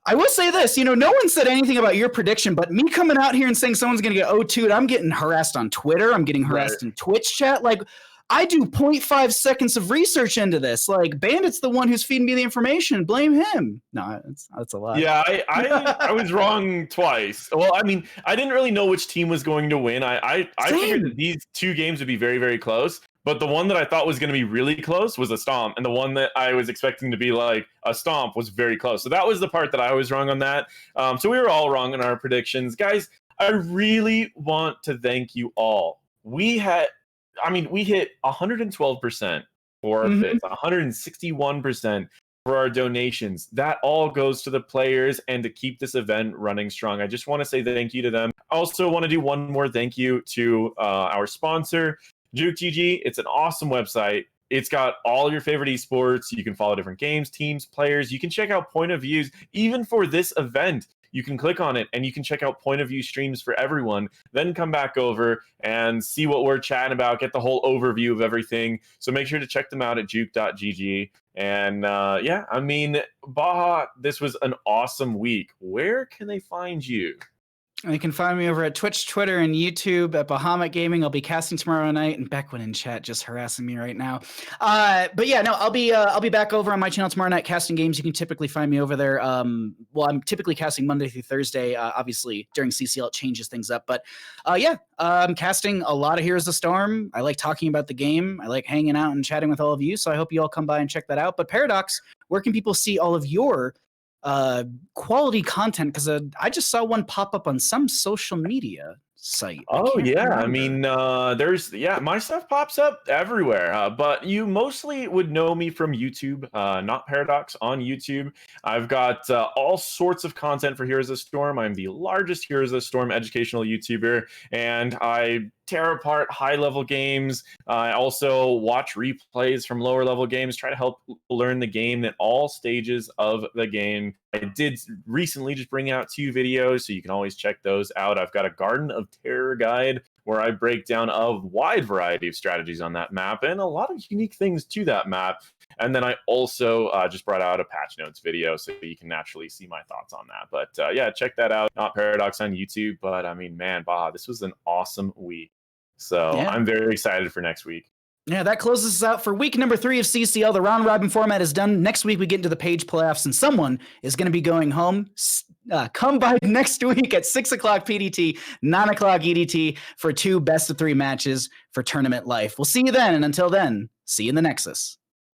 I will say this, no one said anything about your prediction, but me coming out here and saying someone's going to get 0-2'd, I'm getting harassed on Twitter. I'm getting harassed in Twitch chat. Like, I do 0.5 seconds of research into this. Like, Bandit's the one who's feeding me the information. Blame him. No, that's a lie. Yeah, I was wrong twice. Well, I mean, I didn't really know which team was going to win. I figured that these 2 games would be very, very close. But the one that I thought was going to be really close was a stomp. And the one that I was expecting to be like a stomp was very close. So that was the part that I was wrong on that. So we were all wrong in our predictions. Guys, I really want to thank you all. We hit 112% for our bids, 161% for our donations. That all goes to the players and to keep this event running strong. I just want to say thank you to them. I also want to do one more thank you to our sponsor, JukeGG. It's an awesome website. It's got all your favorite esports. You can follow different games, teams, players. You can check out point of views. Even for this event, you can click on it and you can check out point of view streams for everyone. Then come back over and see what we're chatting about, get the whole overview of everything. So make sure to check them out at juke.gg. And Baha, this was an awesome week. Where can they find you? You can find me over at Twitch, Twitter, and YouTube at Bahamut Gaming. I'll be casting tomorrow night, and Beckwin in chat just harassing me right now. But yeah, no, I'll be back over on my channel tomorrow night casting games. You can typically find me over there. I'm typically casting Monday through Thursday. Obviously, during CCL, it changes things up. But I'm casting a lot of Heroes of the Storm. I like talking about the game. I like hanging out and chatting with all of you. So I hope you all come by and check that out. But Paradox, where can people see all of your quality content? Because I just saw one pop up on some social media site. Oh yeah, I mean, my stuff pops up everywhere. But you mostly would know me from YouTube, NotParadox on YouTube. I've got all sorts of content for Heroes of the Storm. I'm the largest Heroes of the Storm educational YouTuber, and I tear apart high-level games. I also watch replays from lower-level games, try to help learn the game at all stages of the game. I did recently just bring out 2 videos, so you can always check those out. I've got a Garden of Terror guide where I break down a wide variety of strategies on that map and a lot of unique things to that map. And then I also just brought out a patch notes video so you can naturally see my thoughts on that. But yeah, check that out. NotParadox on YouTube. But I mean, man, Baha, this was an awesome week. So yeah. I'm very excited for next week. Yeah, that closes us out for week number 3 of CCL. The round robin format is done. Next week, we get into the page playoffs, and someone is going to be going home. Come by next week at 6 o'clock PDT, 9 o'clock EDT for 2 best of 3 matches for tournament life. We'll see you then. And until then, see you in the Nexus.